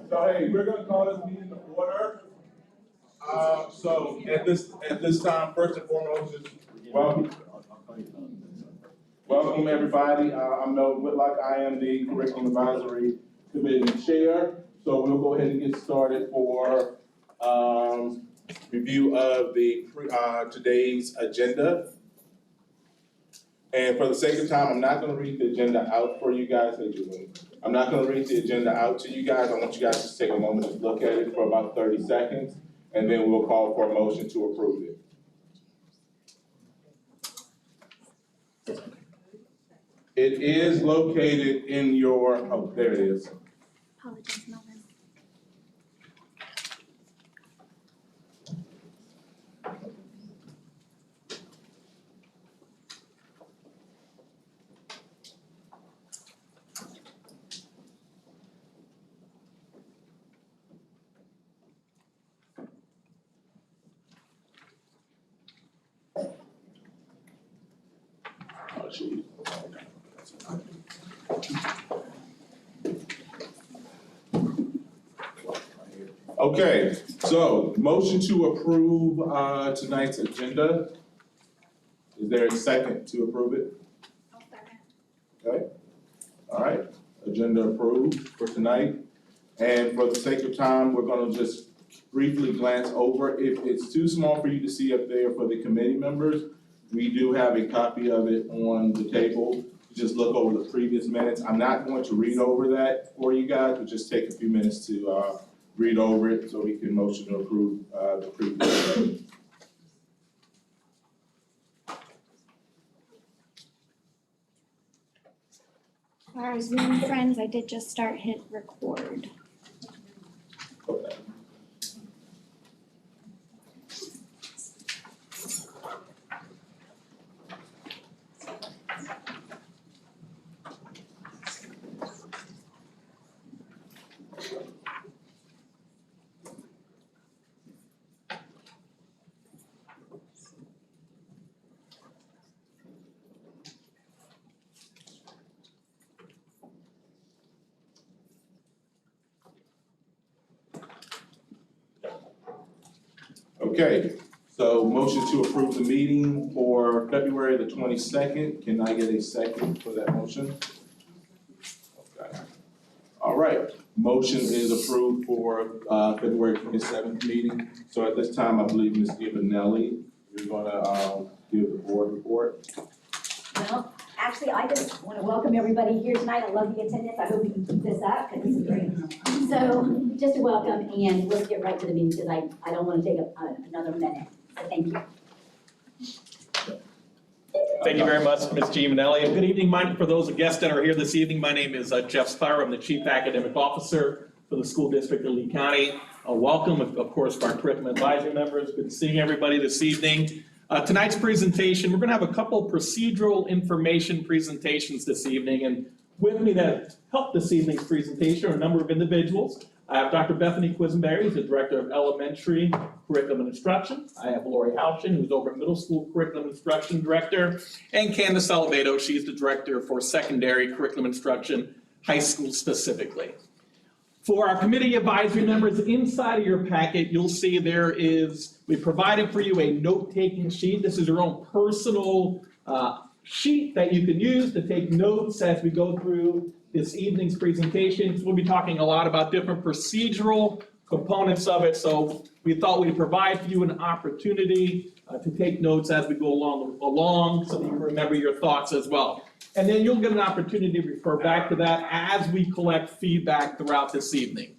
So hey, we're gonna call this meeting to order. So at this time, first and foremost, just welcome everybody. I'm Mel Whitlock. I am the Curriculum Advisory Committee Chair. So we'll go ahead and get started for review of the today's agenda. And for the sake of time, I'm not gonna read the agenda out for you guys. I'm not gonna read the agenda out to you guys. I want you guys to take a moment to look at it for about 30 seconds, and then we'll call for a motion to approve it. It is located in your, oh, there it is. Apologies, Melvin. Oh, geez. Okay, so motion to approve tonight's agenda. Is there a second to approve it? I'll second. Okay, all right, agenda approved for tonight. And for the sake of time, we're gonna just briefly glance over. If it's too small for you to see up there for the committee members, we do have a copy of it on the table. Just look over the previous minutes. I'm not going to read over that for you guys, but just take a few minutes to read over it so we can motion to approve the previous minutes. For our Zoom friends, I did just hit record. Okay. Okay, so motion to approve the meeting for February the 22nd. Can I get a second for that motion? Okay. All right, motion is approved for February 27th meeting. So at this time, I believe Ms. Giovanelli, you're gonna give the board report. Well, actually, I just want to welcome everybody here tonight. I love the attendance. I hope we can keep this up because this is great. So just a welcome, and let's get right to the meeting because I don't want to take another minute. So thank you. Thank you very much, Ms. Giovanelli. And good evening, for those guests that are here this evening. My name is Jeff Spire. I'm the Chief Academic Officer for the School District of Lee County. Welcome, of course, to our curriculum advisory members. Good seeing everybody this evening. Tonight's presentation, we're going to have a couple procedural information presentations this evening. And with me to help this evening's presentation are a number of individuals. I have Dr. Bethany Quisenberry, who's the Director of Elementary Curriculum and Instruction. I have Lori Houchin, who's over at Middle School Curriculum Instruction Director. And Candace Salvato, she's the Director for Secondary Curriculum Instruction, high school specifically. For our committee advisory members, inside of your packet, you'll see we provided for you a note-taking sheet. This is your own personal sheet that you can use to take notes as we go through this evening's presentations. We'll be talking a lot about different procedural components of it, so we thought we'd provide for you an opportunity to take notes as we go along so that you can remember your thoughts as well. And then you'll get an opportunity to refer back to that as we collect feedback throughout this evening.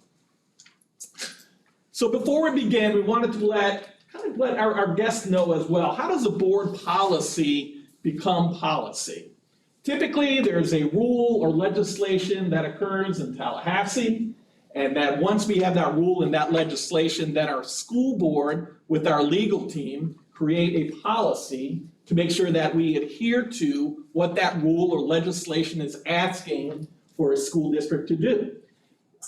So before we begin, we wanted to let our guests know as well, how does a board policy become policy? Typically, there's a rule or legislation that occurs in Tallahassee, and that once we have that rule and that legislation, then our school board with our legal team create a policy to make sure that we adhere to what that rule or legislation is asking for a school district to do.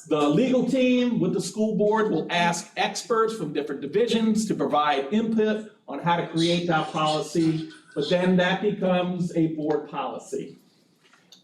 The legal team with the school board will ask experts from different divisions to provide input on how to create that policy, but then that becomes a board policy.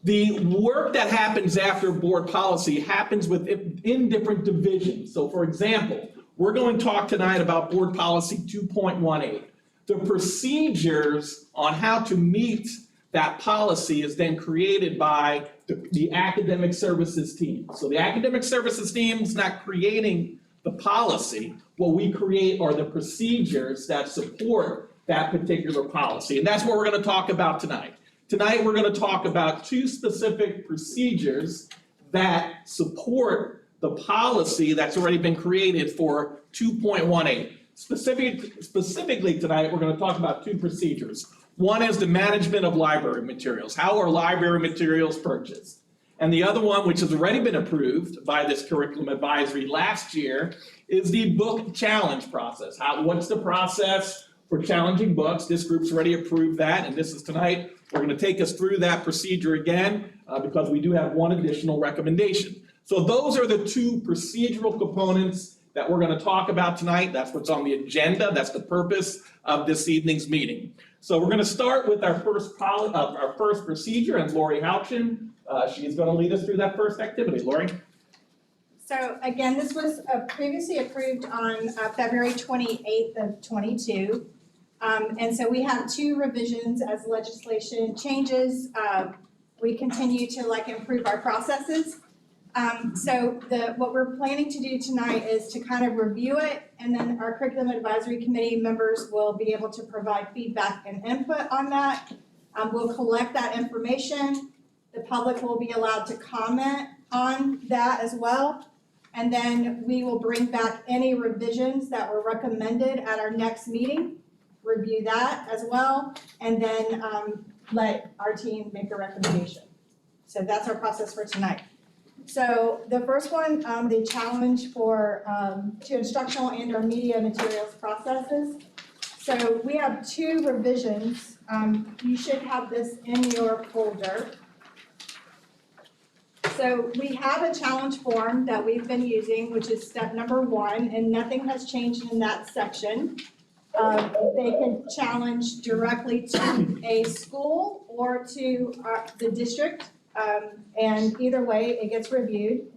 The work that happens after board policy happens in different divisions. So for example, we're going to talk tonight about board policy 2.18. The procedures on how to meet that policy is then created by the academic services team. So the academic services team is not creating the policy. What we create are the procedures that support that particular policy. And that's what we're going to talk about tonight. Tonight, we're going to talk about two specific procedures that support the policy that's already been created for 2.18. Specifically tonight, we're going to talk about two procedures. One is the management of library materials. How are library materials purchased? And the other one, which has already been approved by this curriculum advisory last year, is the book challenge process. What's the process for challenging books? This group's already approved that, and this is tonight. We're going to take us through that procedure again because we do have one additional recommendation. So those are the two procedural components that we're going to talk about tonight. That's what's on the agenda. That's the purpose of this evening's meeting. So we're going to start with our first procedure, and Lori Houchin, she is going to lead us through that first activity. Lori? So again, this was previously approved on February 28th of '22. And so we have two revisions as legislation changes. We continue to improve our processes. So what we're planning to do tonight is to kind of review it, and then our curriculum advisory committee members will be able to provide feedback and input on that. We'll collect that information. The public will be allowed to comment on that as well. And then we will bring back any revisions that were recommended at our next meeting, review that as well, and then let our team make a recommendation. So that's our process for tonight. So the first one, the challenge for to instructional and or media materials processes. So we have two revisions. You should have this in your folder. So we have a challenge form that we've been using, which is step number 1, and nothing has changed in that section. They can challenge directly to a school or to the district, and either way, it gets reviewed.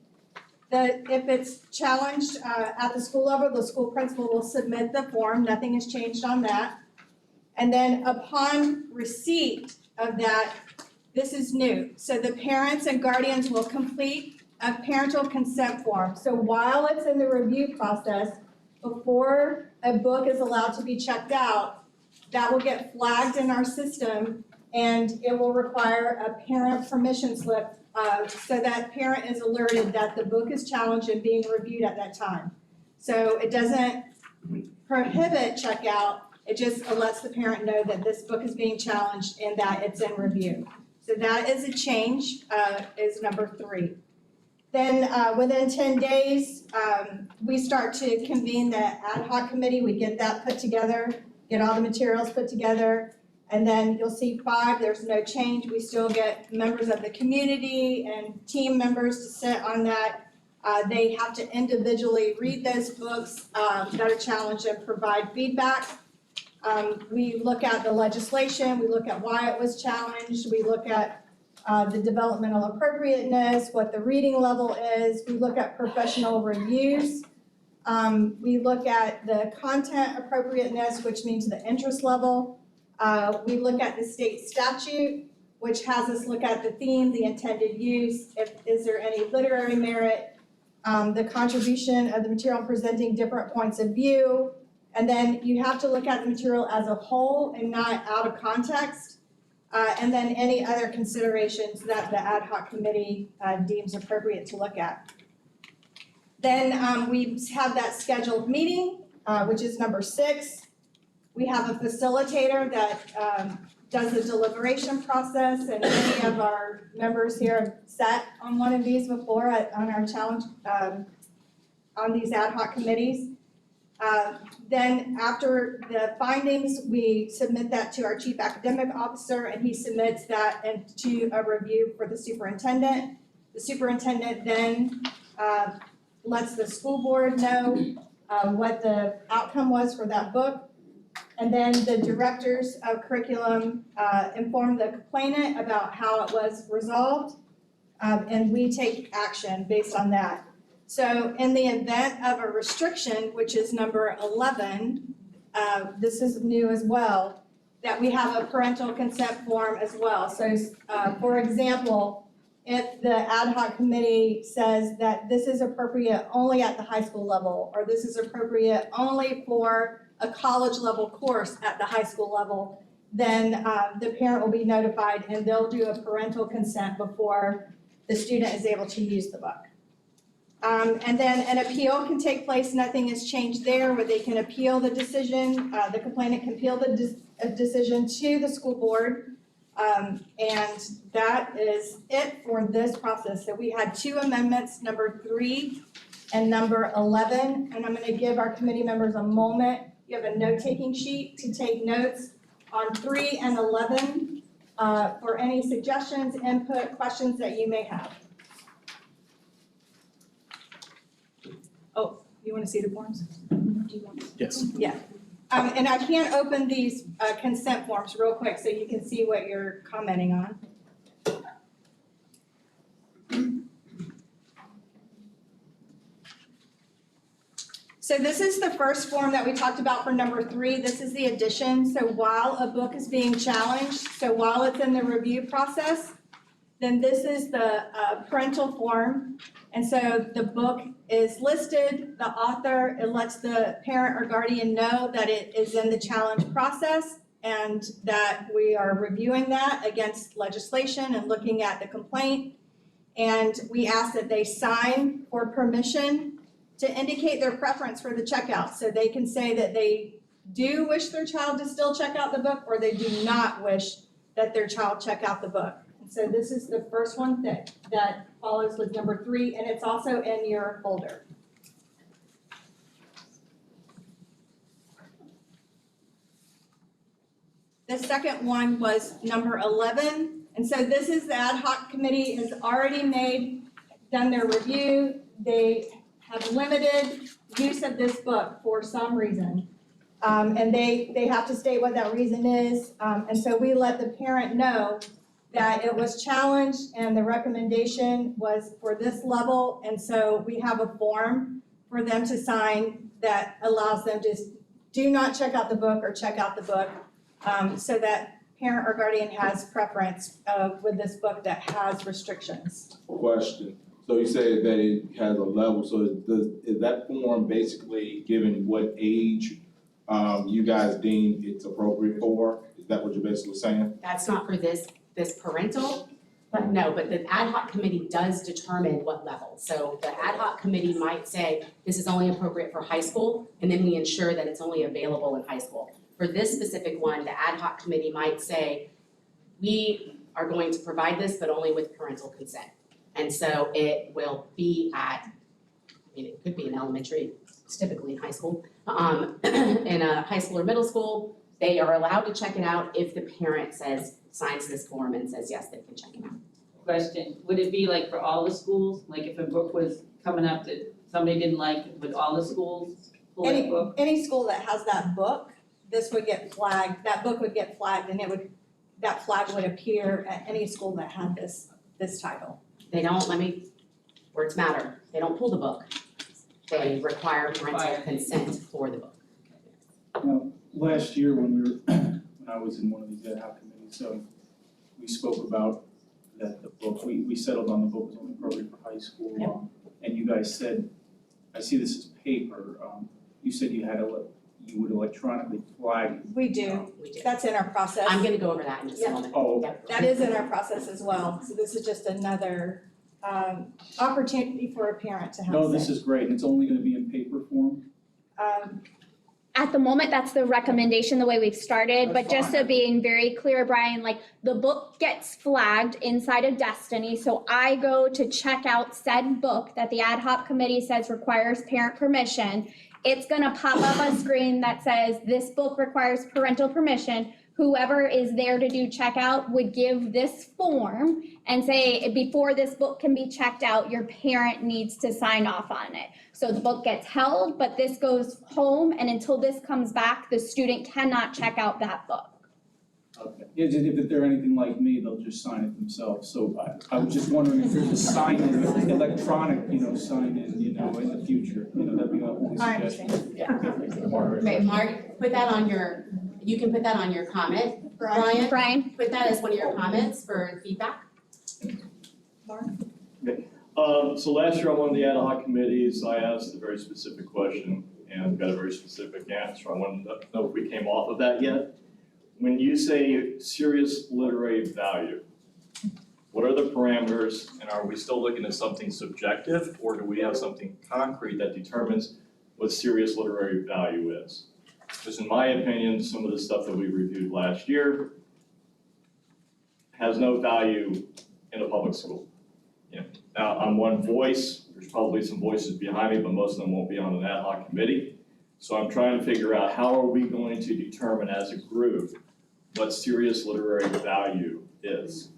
If it's challenged at the school level, the school principal will submit the form. Nothing has changed on that. And then upon receipt of that, this is new. So the parents and guardians will complete a parental consent form. So while it's in the review process, before a book is allowed to be checked out, that will get flagged in our system, and it will require a parent permission slip so that parent is alerted that the book is challenged and being reviewed at that time. So it doesn't prohibit checkout, it just lets the parent know that this book is being challenged and that it's in review. So that is a change, is number 3. Then within 10 days, we start to convene the ad hoc committee. We get that put together, get all the materials put together. And then you'll see 5, there's no change. We still get members of the community and team members to sit on that. They have to individually read those books that are challenged and provide feedback. We look at the legislation, we look at why it was challenged, we look at the developmental appropriateness, what the reading level is, we look at professional reviews, we look at the content appropriateness, which means the interest level. We look at the state statute, which has us look at the theme, the intended use, is there any literary merit, the contribution of the material presenting different points of view, and then you have to look at the material as a whole and not out of context, and then any other considerations that the ad hoc committee deems appropriate to look at. Then we have that scheduled meeting, which is number 6. We have a facilitator that does the deliberation process, and many of our members here have sat on one of these before on our challenge, on these ad hoc committees. Then after the findings, we submit that to our chief academic officer, and he submits that to a review for the superintendent. The superintendent then lets the school board know what the outcome was for that book. And then the directors of curriculum inform the complainant about how it was resolved, and we take action based on that. So in the event of a restriction, which is number 11, this is new as well, that we have a parental consent form as well. So, for example, if the ad hoc committee says that this is appropriate only at the high school level, or this is appropriate only for a college level course at the high school level, then the parent will be notified and they'll do a parental consent before the student is able to use the book. And then an appeal can take place, nothing has changed there, where they can appeal the decision, the complainant can appeal the decision to the school board. And that is it for this process. So we had 2 amendments, number 3 and number 11. And I'm gonna give our committee members a moment. You have a note-taking sheet to take notes on 3 and 11 for any suggestions, input, questions that you may have. Oh, you wanna see the forms? Yes. And I can't open these consent forms real quick so you can see what you're commenting on. So this is the first form that we talked about for number 3. This is the addition. So while a book is being challenged, so while it's in the review process, then this is the parental form. And so the book is listed, the author, it lets the parent or guardian know that it is in the challenge process and that we are reviewing that against legislation and looking at the complaint. And we ask that they sign for permission to indicate their preference for the checkout. So they can say that they do wish their child to still check out the book, or they do not wish that their child check out the book. So this is the first one that follows with number 3, and it's also in your folder. The second one was number 11, and so this is the ad hoc committee has already done their review. They have limited use of this book for some reason. And they have to state what that reason is, and so we let the parent know that it was challenged and the recommendation was for this level, and so we have a form for them to sign that allows them to do not check out the book or check out the book, so that parent or guardian has preference with this book that has restrictions. Question, so you said that it has a level, so is that form basically given what age you guys deem it's appropriate for? Is that what you're basically saying? That's not for this parental, but no, but the ad hoc committee does determine what level. So the ad hoc committee might say, this is only appropriate for high school, and then we ensure that it's only available in high school. For this specific one, the ad hoc committee might say, we are going to provide this, but only with parental consent. And so it will be it could be in elementary, it's typically in high school. In a high school or middle school, they are allowed to check it out if the parent signs this form and says, yes, they can check it out. Question, would it be like for all the schools? Like if a book was coming up that somebody didn't like, would all the schools pull that book? Any school that has that book, this would get flagged, that book would get flagged, and that flag would appear at any school that had this title. They don't, words matter, they don't pull the book. They require parental consent for the book. Now, last year when I was in one of these ad hoc committees, we spoke about that the book, we settled on the book was only appropriate for high school. Yep. And you guys said, I see this as paper, you said you would electronically flag it. We do, We do. that's in our process. I'm gonna go over that in just a Yeah. moment. Oh, Yep. That is in our process as well, so this is just another opportunity for a parent to have No, say. this is great, and it's only gonna be in paper form? At the moment, that's the recommendation, the way we've started, but That's just so fine. being very clear, Brian, like the book gets flagged inside of Destiny, so I go to check out said book that the ad hoc committee says requires parent permission. It's gonna pop up a screen that says this book requires parental permission. whoever is there to do checkout would give this form and say, before this book can be checked out, your parent needs to sign off on it. So the book gets held, but this goes home, and until this comes back, the student cannot check out that book. Okay. Yeah, just if they're anything like me, they'll just sign it themselves. So I was just wondering if there's a sign-in, electronic, sign-in, in the future. That'd be a only I suggestion. Okay, Mark, put that on you can put that on your comment, Brian? Brian? put that as one of your comments for feedback. So last year on one of the ad hoc committees, I asked a very specific question and got a very specific answer. I wanted to know if we came off of that yet. When you say serious literary value, what are the parameters, and are we still looking at something subjective, or do we have something concrete that determines what serious literary value is? Because in my opinion, some of the stuff that we reviewed last year has no value in a public school. Now, I'm one voice, there's probably some voices behind me, but most of them won't be on an ad hoc committee. So I'm trying to figure out how are we going to determine as a group what serious literary value is.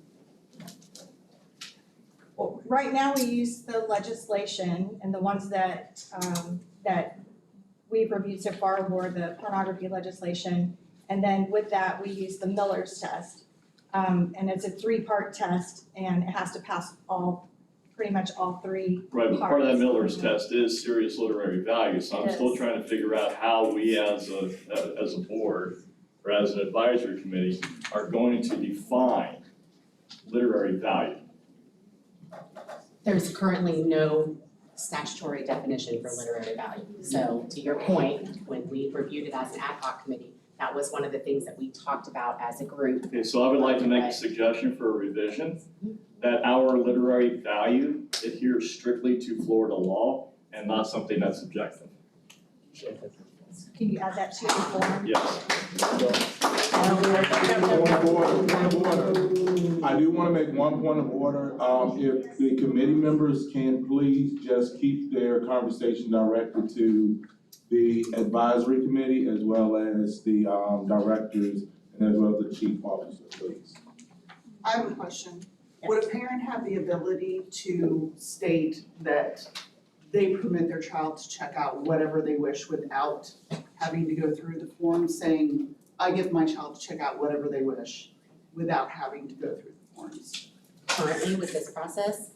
Well, right now, we use the legislation, and the ones that we've reviewed so far were the pornography legislation. And then with that, we use the Miller's test. And it's a 3-part test, and it has to pass pretty much all 3 Right, but part of that parts. Miller's test is serious literary value, so I'm still It is. trying to figure out how we as a board or as an advisory committee are going to define literary value. There's currently no statutory definition for literary value. So to your point, when we reviewed it as an ad hoc committee, that was one of the things that we talked about as a group. Okay, so I would like to make a suggestion for a revision, that our literary value adheres strictly to Florida law and not something that's subjective. Can you add that to the form? Yes. Point of order. I do want to make one point of order. If the committee members can please just keep their conversation directed to the advisory committee as well as the directors and as well as the chief officer, please. I have a question. Would a parent have the ability to state that they permit their child to check out whatever they wish without having to go through the form saying, I give my child to check out whatever they wish, without having to go through the forms? Currently with this process,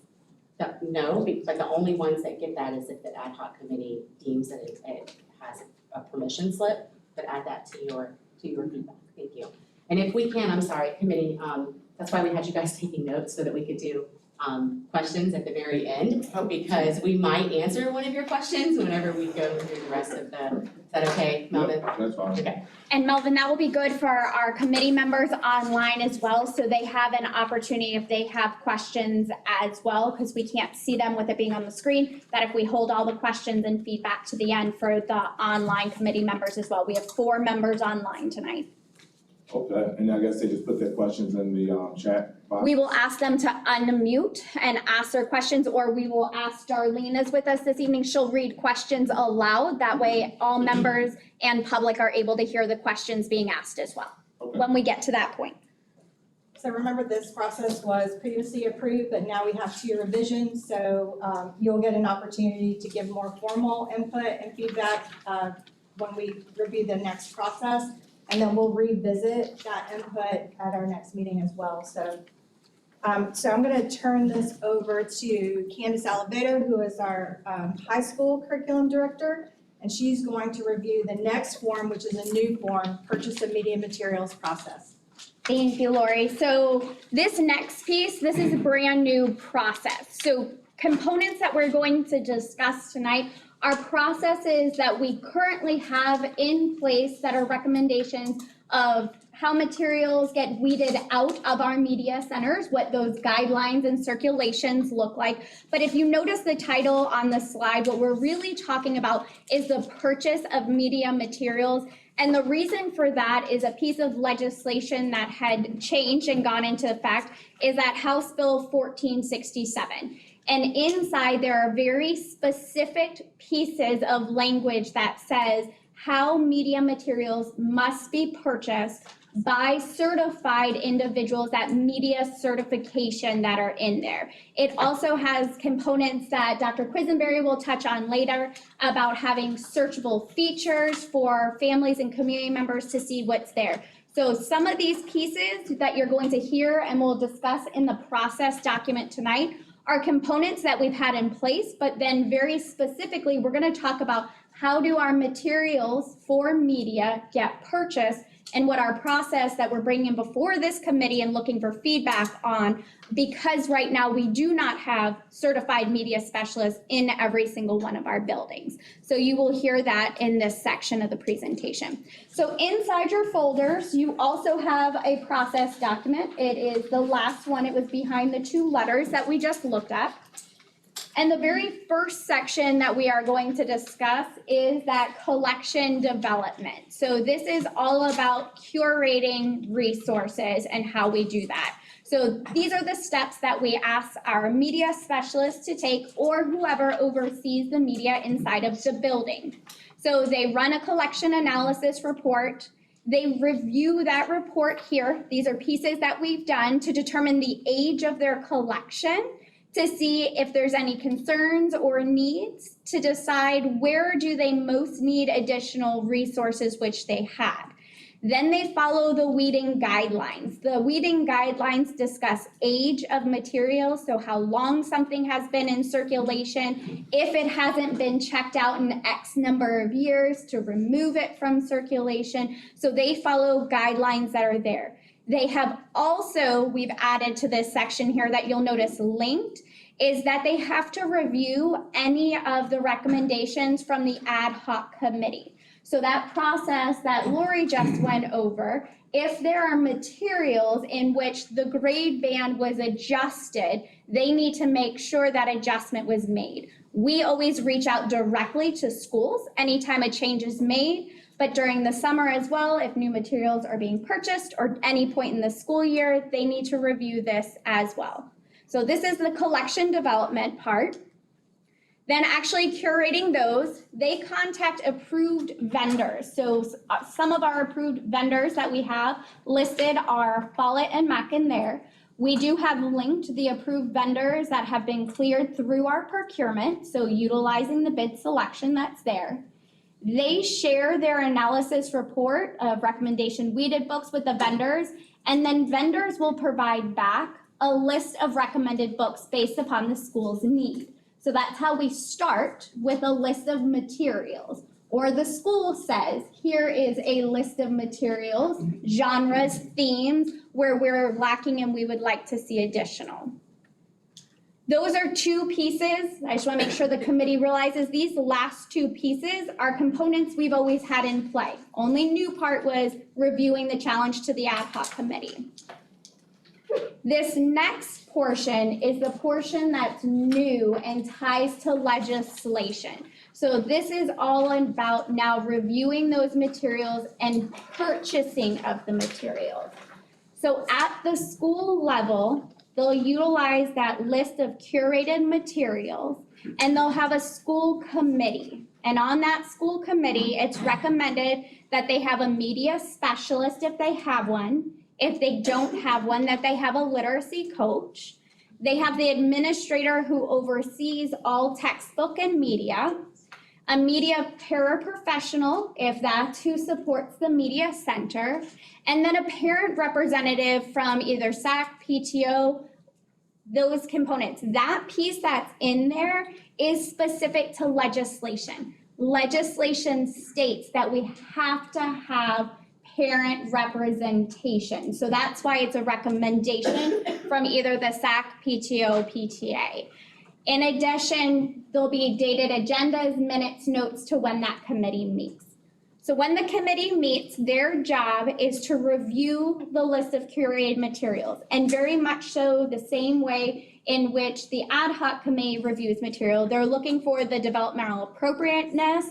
no, but the only ones that get that is if the ad hoc committee deems that it has a permission slip, but add that to your feedback, thank you. And if we can, I'm sorry, committee, that's why we had you guys taking notes so that we could do questions at the very end, because we might answer one of your questions whenever we go through the rest of the, is that okay, Melvin? Yep, that's fine. Okay. And Melvin, that will be good for our committee members online as well, so they have an opportunity if they have questions as well, because we can't see them with it being on the screen, that if we hold all the questions and feedback to the end for the online committee members as well. We have 4 members online tonight. Okay, and I guess they just put their questions in the chat box. We will ask them to unmute and ask their questions, or we will ask Darlene is with us this evening. She'll read questions aloud. That way all members and public are able to hear the questions being asked as well, Okay. when we get to that point. So remember, this process was previously approved, but now we have 2 revisions. So you'll get an opportunity to give more formal input and feedback when we review the next process. And then we'll revisit that input at our next meeting as well. So I'm gonna turn this over to Candace Aliveto, who is our high school curriculum director. And she's going to review the next form, which is a new form, purchase of media materials process. Thank you, Lori. So this next piece, this is a brand new process. So components that we're going to discuss tonight are processes that we currently have in place that are recommendations of how materials get weeded out of our media centers, what those guidelines and circulations look like. But if you notice the title on the slide, what we're really talking about is the purchase of media materials. And the reason for that is a piece of legislation that had changed and gone into effect is that House Bill 1467. And inside, there are very specific pieces of language that says how media materials must be purchased by certified individuals, that media certification that are in there. It also has components that Dr. Quisenberry will touch on later about having searchable features for families and community members to see what's there. So some of these pieces that you're going to hear and we'll discuss in the process document tonight are components that we've had in place, but then very specifically, we're going to talk about how do our materials for media get purchased and what our process that we're bringing before this committee and looking for feedback on, because right now we do not have certified media specialists in every single one of our buildings. So you will hear that in this section of the presentation. So inside your folders, you also have a process document. It is the last one. It was behind the two letters that we just looked at. And the very first section that we are going to discuss is that collection development. So this is all about curating resources and how we do that. So these are the steps that we ask our media specialists to take or whoever oversees the media inside of the building. So they run a collection analysis report. They review that report here. These are pieces that we've done to determine the age of their collection, to see if there's any concerns or needs, to decide where do they most need additional resources, which they had. Then they follow the weeding guidelines. The weeding guidelines discuss age of materials, so how long something has been in circulation, if it hasn't been checked out in X number of years, to remove it from circulation. So they follow guidelines that are there. They have also, we've added to this section here that you'll notice linked, is that they have to review any of the recommendations from the ad hoc committee. So that process that Lori just went over, if there are materials in which the grade band was adjusted, they need to make sure that adjustment was made. We always reach out directly to schools anytime a change is made, but during the summer as well, if new materials are being purchased or any point in the school year, they need to review this as well. So this is the collection development part. Then actually curating those, they contact approved vendors. So some of our approved vendors that we have listed are Follett and Mackin there. We do have linked the approved vendors that have been cleared through our procurement, so utilizing the bid selection that's there. They share their analysis report of recommendation weeded books with the vendors, and then vendors will provide back a list of recommended books based upon the school's need. So that's how we start, with a list of materials. Or the school says, here is a list of materials, genres, themes, where we're lacking and we would like to see additional. Those are two pieces. I just want to make sure the committee realizes these last two pieces are components we've always had in play. Only new part was reviewing the challenge to the ad hoc committee. This next portion is the portion that's new and ties to legislation. So this is all about now reviewing those materials and purchasing of the materials. So at the school level, they'll utilize that list of curated materials and they'll have a school committee. And on that school committee, it's recommended that they have a media specialist if they have one. If they don't have one, that they have a literacy coach. They have the administrator who oversees all textbook and media, a media paraprofessional, if that's who supports the media center, and then a parent representative from either SAC, PTO, those components. That piece that's in there is specific to legislation. Legislation states that we have to have parent representation. So that's why it's a recommendation from either the SAC, PTO, PTA. In addition, there'll be dated agendas, minutes, notes to when that committee meets. So when the committee meets, their job is to review the list of curated materials, and very much so the same way in which the ad hoc committee reviews material. They're looking for the developmental appropriateness,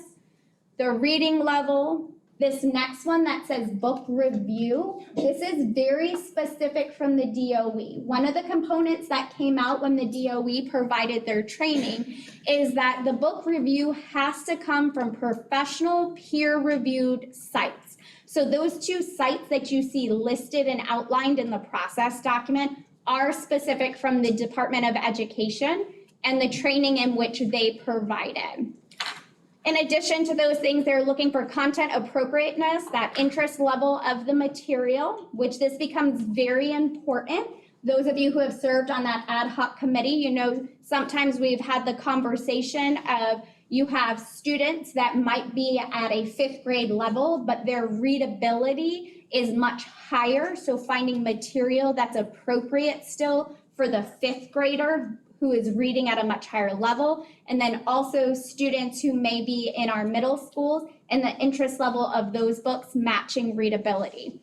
the reading level, This next one that says book review, this is very specific from the DOE. One of the components that came out when the DOE provided their training is that the book review has to come from professional peer-reviewed sites. So those two sites that you see listed and outlined in the process document are specific from the Department of Education and the training in which they provided. In addition to those things, they're looking for content appropriateness, that interest level of the material, which this becomes very important. Those of you who have served on that ad hoc committee, you know, sometimes we've had the conversation of you have students that might be at a 5th grade level, but their readability is much higher. So finding material that's appropriate still for the 5th grader who is reading at a much higher level, and then also students who may be in our middle schools and the interest level of those books matching readability.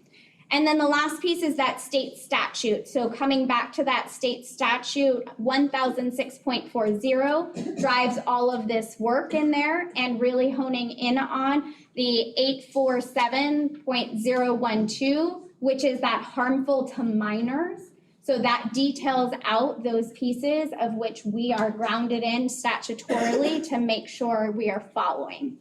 And then the last piece is that state statute. So coming back to that state statute, 1006.40 drives all of this work in there and really honing in on the 847.012, which is that harmful to minors. So that details out those pieces of which we are grounded in statutorily to make sure we are following.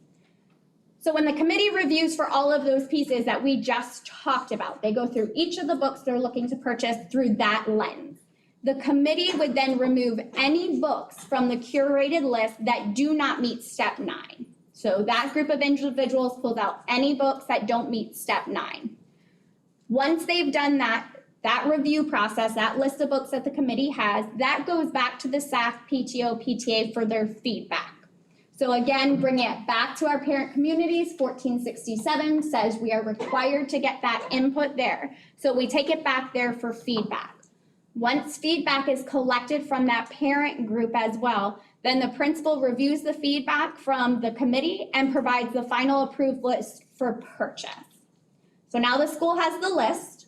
So when the committee reviews for all of those pieces that we just talked about, they go through each of the books they're looking to purchase through that lens. The committee would then remove any books from the curated list that do not meet step 9. So that group of individuals pulls out any books that don't meet step 9. Once they've done that review process, that list of books that the committee has, that goes back to the SAC, PTO, PTA for their feedback. So again, bringing it back to our parent communities, 1467 says we are required to get that input there. So we take it back there for feedback. Once feedback is collected from that parent group as well, then the principal reviews the feedback from the committee and provides the final approved list for purchase. So now the school has the list.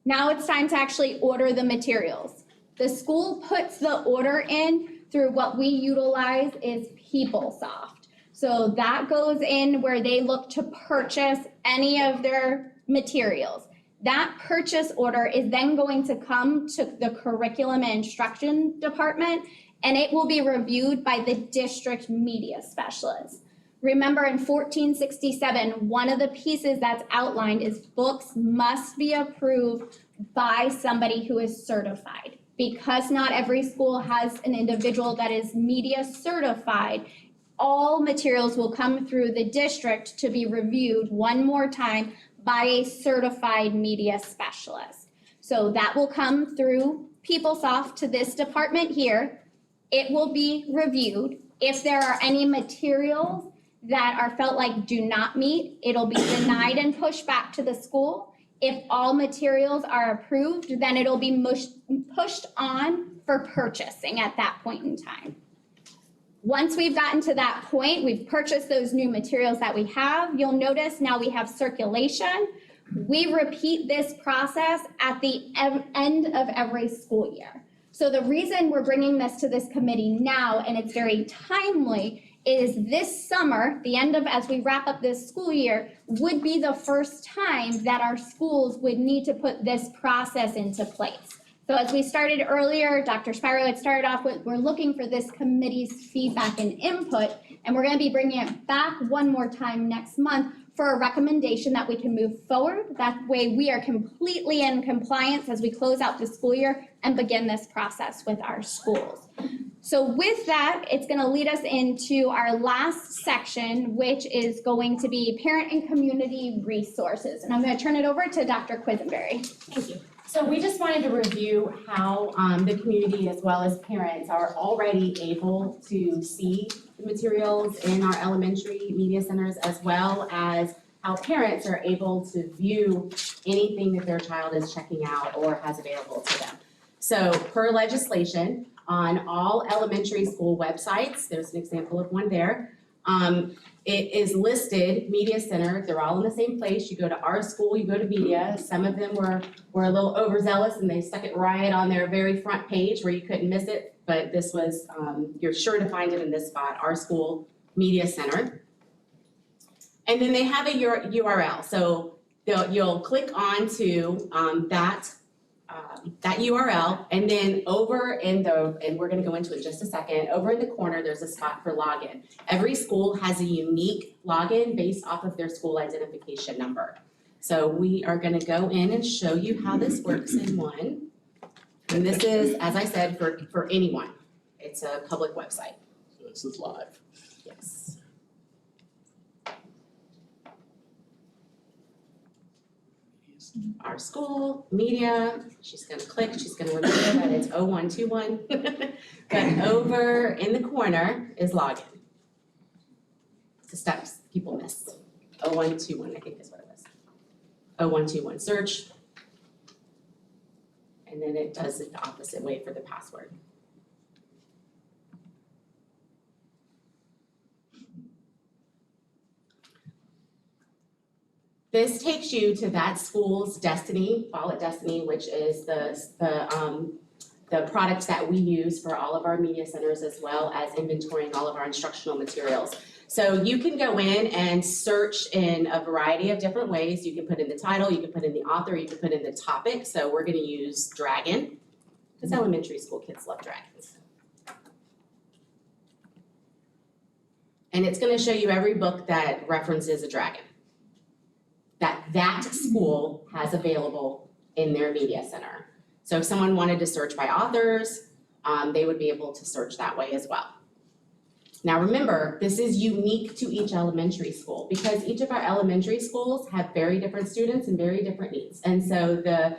Now it's time to actually order the materials. The school puts the order in through what we utilize is PeopleSoft. So that goes in where they look to purchase any of their materials. That purchase order is then going to come to the curriculum and instruction department, and it will be reviewed by the district media specialist. Remember in 1467, one of the pieces that's outlined is books must be approved by somebody who is certified. Because not every school has an individual that is media certified, all materials will come through the district to be reviewed one more time by a certified media specialist. So that will come through PeopleSoft to this department here. It will be reviewed. If there are any materials that are felt like do not meet, it'll be denied and pushed back to the school. If all materials are approved, then it'll be pushed on for purchasing at that point in time. Once we've gotten to that point, we've purchased those new materials that we have, you'll notice now we have circulation. We repeat this process at the end of every school year. So the reason we're bringing this to this committee now, and it's very timely, is this summer, the end of, as we wrap up this school year, would be the first time that our schools would need to put this process into place. So as we started earlier, Dr. Spiro had started off with, we're looking for this committee's feedback and input, and we're gonna be bringing it back one more time next month for a recommendation that we can move forward. That way we are completely in compliance as we close out the school year and begin this process with our schools. So with that, it's gonna lead us into our last section, which is going to be parent and community resources. And I'm gonna turn it over to Dr. Quisenberry. Thank you. So we just wanted to review how the community as well as parents are already able to see the materials in our elementary media centers, as well as how parents are able to view anything that their child is checking out or has available to them. So per legislation, on all elementary school websites, there's an example of one there, it is listed, media center, they're all in the same place. You go to our school, you go to media. Some of them were a little overzealous and they stuck it right on their very front page where you couldn't miss it. But this was, you're sure to find it in this spot, our school media center. And then they have a URL, so you'll click on to that URL, and then over in and we're gonna go into it in just a second, over in the corner, there's a spot for login. Every school has a unique login based off of their school identification number. So we are gonna go in and show you how this works in one. And this is, as I said, for anyone. It's a public website. So this is live. Yes. Our school, media, she's gonna click, she's gonna remember that it's 0121. But over in the corner is login. The steps people miss. 0121, I think is what it was. 0121 search. And then it does it the opposite way for the password. This takes you to that school's Destiny, Follett Destiny, which is the product that we use for all of our media centers as well as inventorying all of our instructional materials. So you can go in and search in a variety of different ways. You can put in the title, you can put in the author, you can put in the topic. So we're gonna use dragon, because elementary school kids love dragons. And it's gonna show you every book that references a dragon that school has available in their media center. So if someone wanted to search by authors, they would be able to search that way as well. Now remember, this is unique to each elementary school because each of our elementary schools have very different students and very different needs. And so the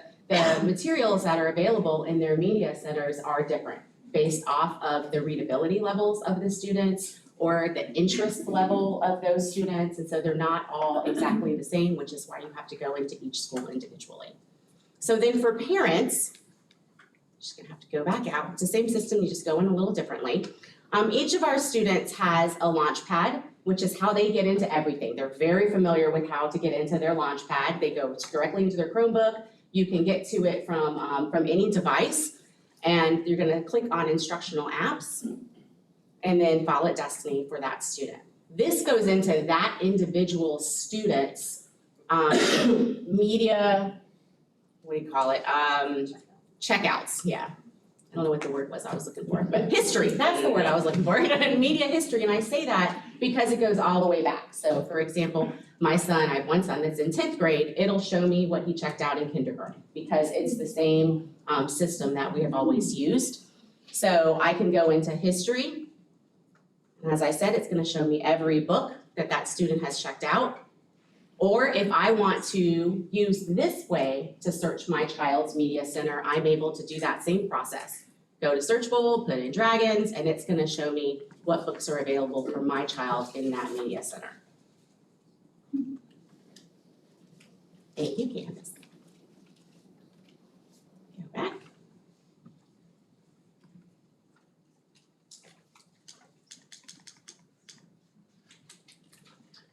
materials that are available in their media centers are different based off of the readability levels of the students or the interest level of those students, and so they're not all exactly the same, which is why you have to go into each school individually. So then for parents, just gonna have to go back out, it's the same system, you just go in a little differently. Each of our students has a Launchpad, which is how they get into everything. They're very familiar with how to get into their Launchpad. They go directly into their Chromebook. You can get to it from any device, and you're gonna click on instructional apps, and then Follett Destiny for that student. This goes into that individual student's media, what do you call it? Checkouts, yeah. I don't know what the word was I was looking for, but history, that's the word I was looking for. Media history, and I say that because it goes all the way back. So for example, my son, I have one son that's in 10th grade, it'll show me what he checked out in kindergarten because it's the same system that we have always used. So I can go into history. And as I said, it's gonna show me every book that student has checked out. Or if I want to use this way to search my child's media center, I'm able to do that same process. Go to Searchable, put in dragons, and it's gonna show me what books are available for my child in that media center. Thank you, Candace. Go back.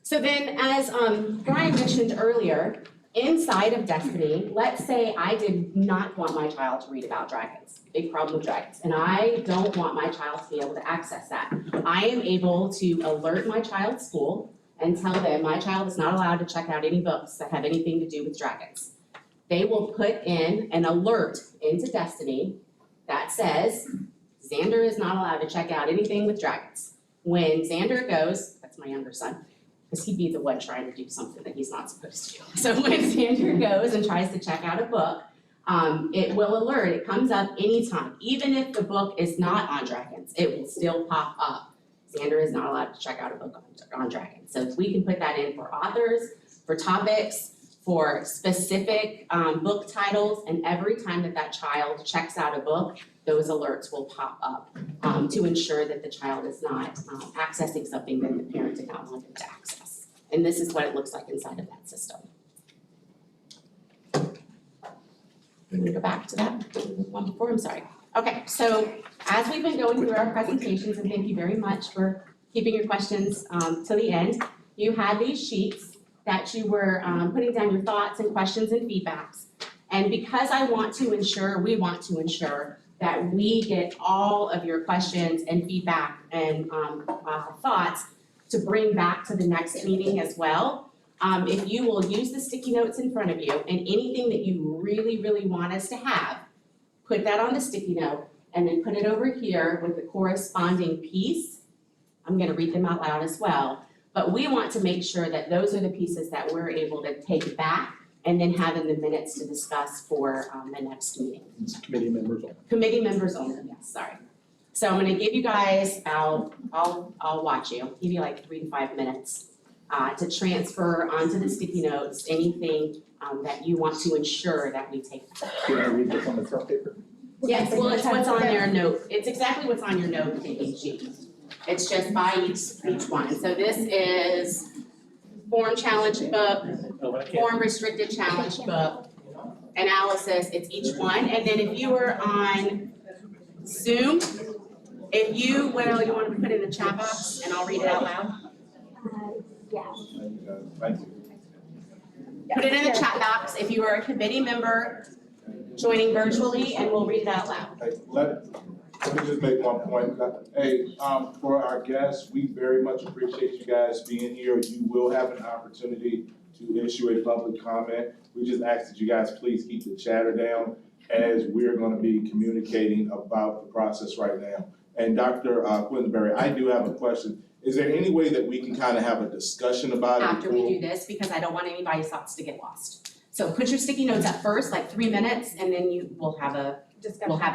So then, as Brian mentioned earlier, inside of Destiny, let's say I did not want my child to read about dragons, big problem with dragons, and I don't want my child to be able to access that. I am able to alert my child's school and tell them my child is not allowed to check out any books that have anything to do with dragons. They will put in an alert into Destiny that says, Xander is not allowed to check out anything with dragons. When Xander goes, that's my younger son, because he'd be the one trying to do something that he's not supposed to do. So when Xander goes and tries to check out a book, it will alert, it comes up anytime. Even if the book is not on dragons, it will still pop up. Xander is not allowed to check out a book on dragons. So if we can put that in for authors, for topics, for specific book titles, and every time that child checks out a book, those alerts will pop up to ensure that the child is not accessing something that the parent did not want them to access. And this is what it looks like inside of that system. Let me go back to that one before, I'm sorry. Okay, so as we've been going through our presentations, and thank you very much for keeping your questions till the end, you had these sheets that you were putting down your thoughts and questions and feedbacks. And because we want to ensure that we get all of your questions and feedback and thoughts, to bring back to the next meeting as well. If you will use the sticky notes in front of you and anything that you really, really want us to have, put that on the sticky note and then put it over here with the corresponding piece. I'm gonna read them out loud as well, but we want to make sure that those are the pieces that we're able to take back and then have in the minutes to discuss for the next meeting. Committee members only. Committee members only, yes, sorry. So I'm gonna give you guys, I'll watch you, give you like 3 to 5 minutes to transfer onto the sticky notes anything that you want to ensure that we take. You want to read this on the front paper? Yes, well, it's what's on their note, it's exactly what's on your note taking sheet. It's just by each one. So this is form challenge book, Oh, but I can't. form restricted challenge book, analysis, it's each one. And then if you were on Zoom, if you, well, you want to put it in the chat box and I'll read it out loud? Yeah. Thank you. Put it in the chat box if you are a committee member joining virtually and we'll read it out loud. Hey, let me just make one point. Hey, for our guests, we very much appreciate you guys being here. You will have an opportunity to issue a public comment. We just ask that you guys please keep the chatter down as we're gonna be communicating about the process right now. And Dr. Quinsberry, I do have a question. Is there any way that we can kind of have a discussion about it? After we do this, because I don't want anybody's thoughts to get lost. So put your sticky notes up first, like 3 minutes, and then we'll have a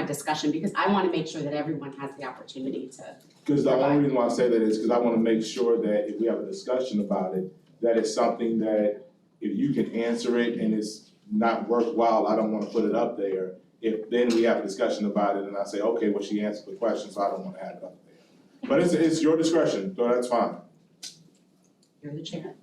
discussion, because I wanna make sure that everyone has the opportunity to. Because the only reason why I say that is because I want to make sure that if we have a discussion about it, that it's something that if you can answer it and it's not worthwhile, I don't want to put it up there. If then we have a discussion about it and I say, okay, well, she answered the question, so I don't want to have it up there. But it's your discretion, so that's fine. You're the chair.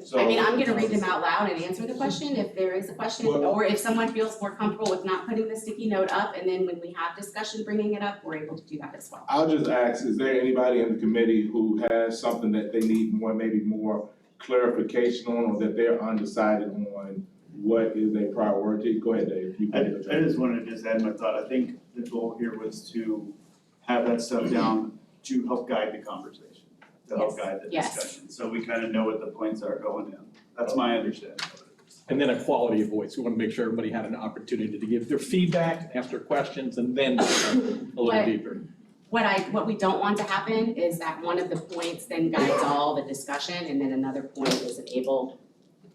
So. I mean, I'm gonna read them out loud and answer the question if there is a question, Well- or if someone feels more comfortable with not putting the sticky note up, and then when we have discussion, bringing it up, we're able to do that as well. I'll just ask, is there anybody in the committee who has something that they need maybe more clarification on, or that they're undecided on what is a priority? Go ahead, Dave. You I can address it. just wanted to add my thought. I think the goal here was to have that stuff down to help guide the conversation, to help guide the Yes. discussion. So we kind of know what the points are going in. That's my understanding of it. And then a quality of voice. We want to make sure everybody had an opportunity to give their feedback, ask their questions, and then a little What- deeper. What we don't want to happen is that one of the points then guides all the discussion, and then another point isn't able,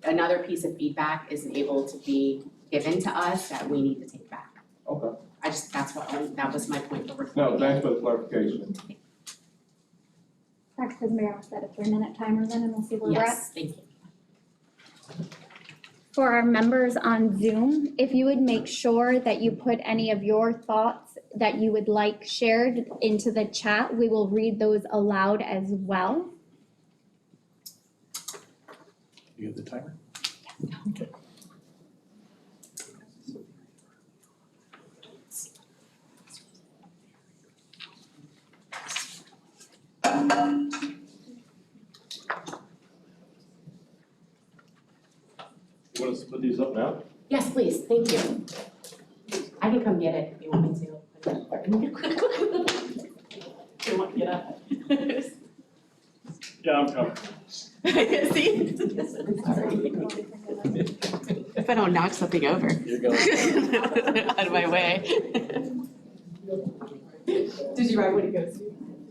another piece of feedback isn't able to be given to us that we need to take back. Okay. That was my point for No, recording. thanks for the clarification. Dr. Quisenberry, I'll set a 3-minute timer then and we'll see where we're at. Yes, thank you. For our members on Zoom, if you would make sure that you put any of your thoughts that you would like shared into the chat, we will read those aloud as well. You have the timer? Okay. You want us to put these up now? Yes, please, thank you. I can come get it if you want me to. You want to get up? Yeah, I'm coming. See? Sorry. If I don't knock something over. You're going. Out of my way. Did you write what it goes to?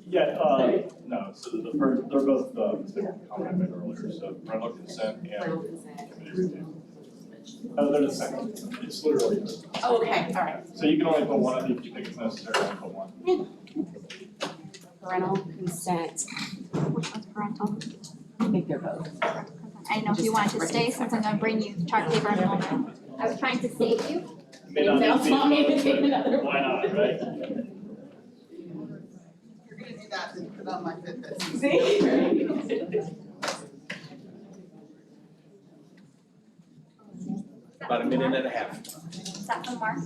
Yeah, no, so the first, they're both, the comment I made earlier, so parental consent and committee review. They're the same, it's literally, Oh, okay, all right. so you can only put one, if you think it's necessary, only put one. Parental consent, Which one's parental? I think they're both. I didn't know if you wanted to stay since I'm gonna bring you chart paper in a moment. I was trying to save you. May not Anything else be- want me to take another one? Why not, right? You're gonna do that, then put on my Fitbit. See? About a minute and a half. Is that from Mark?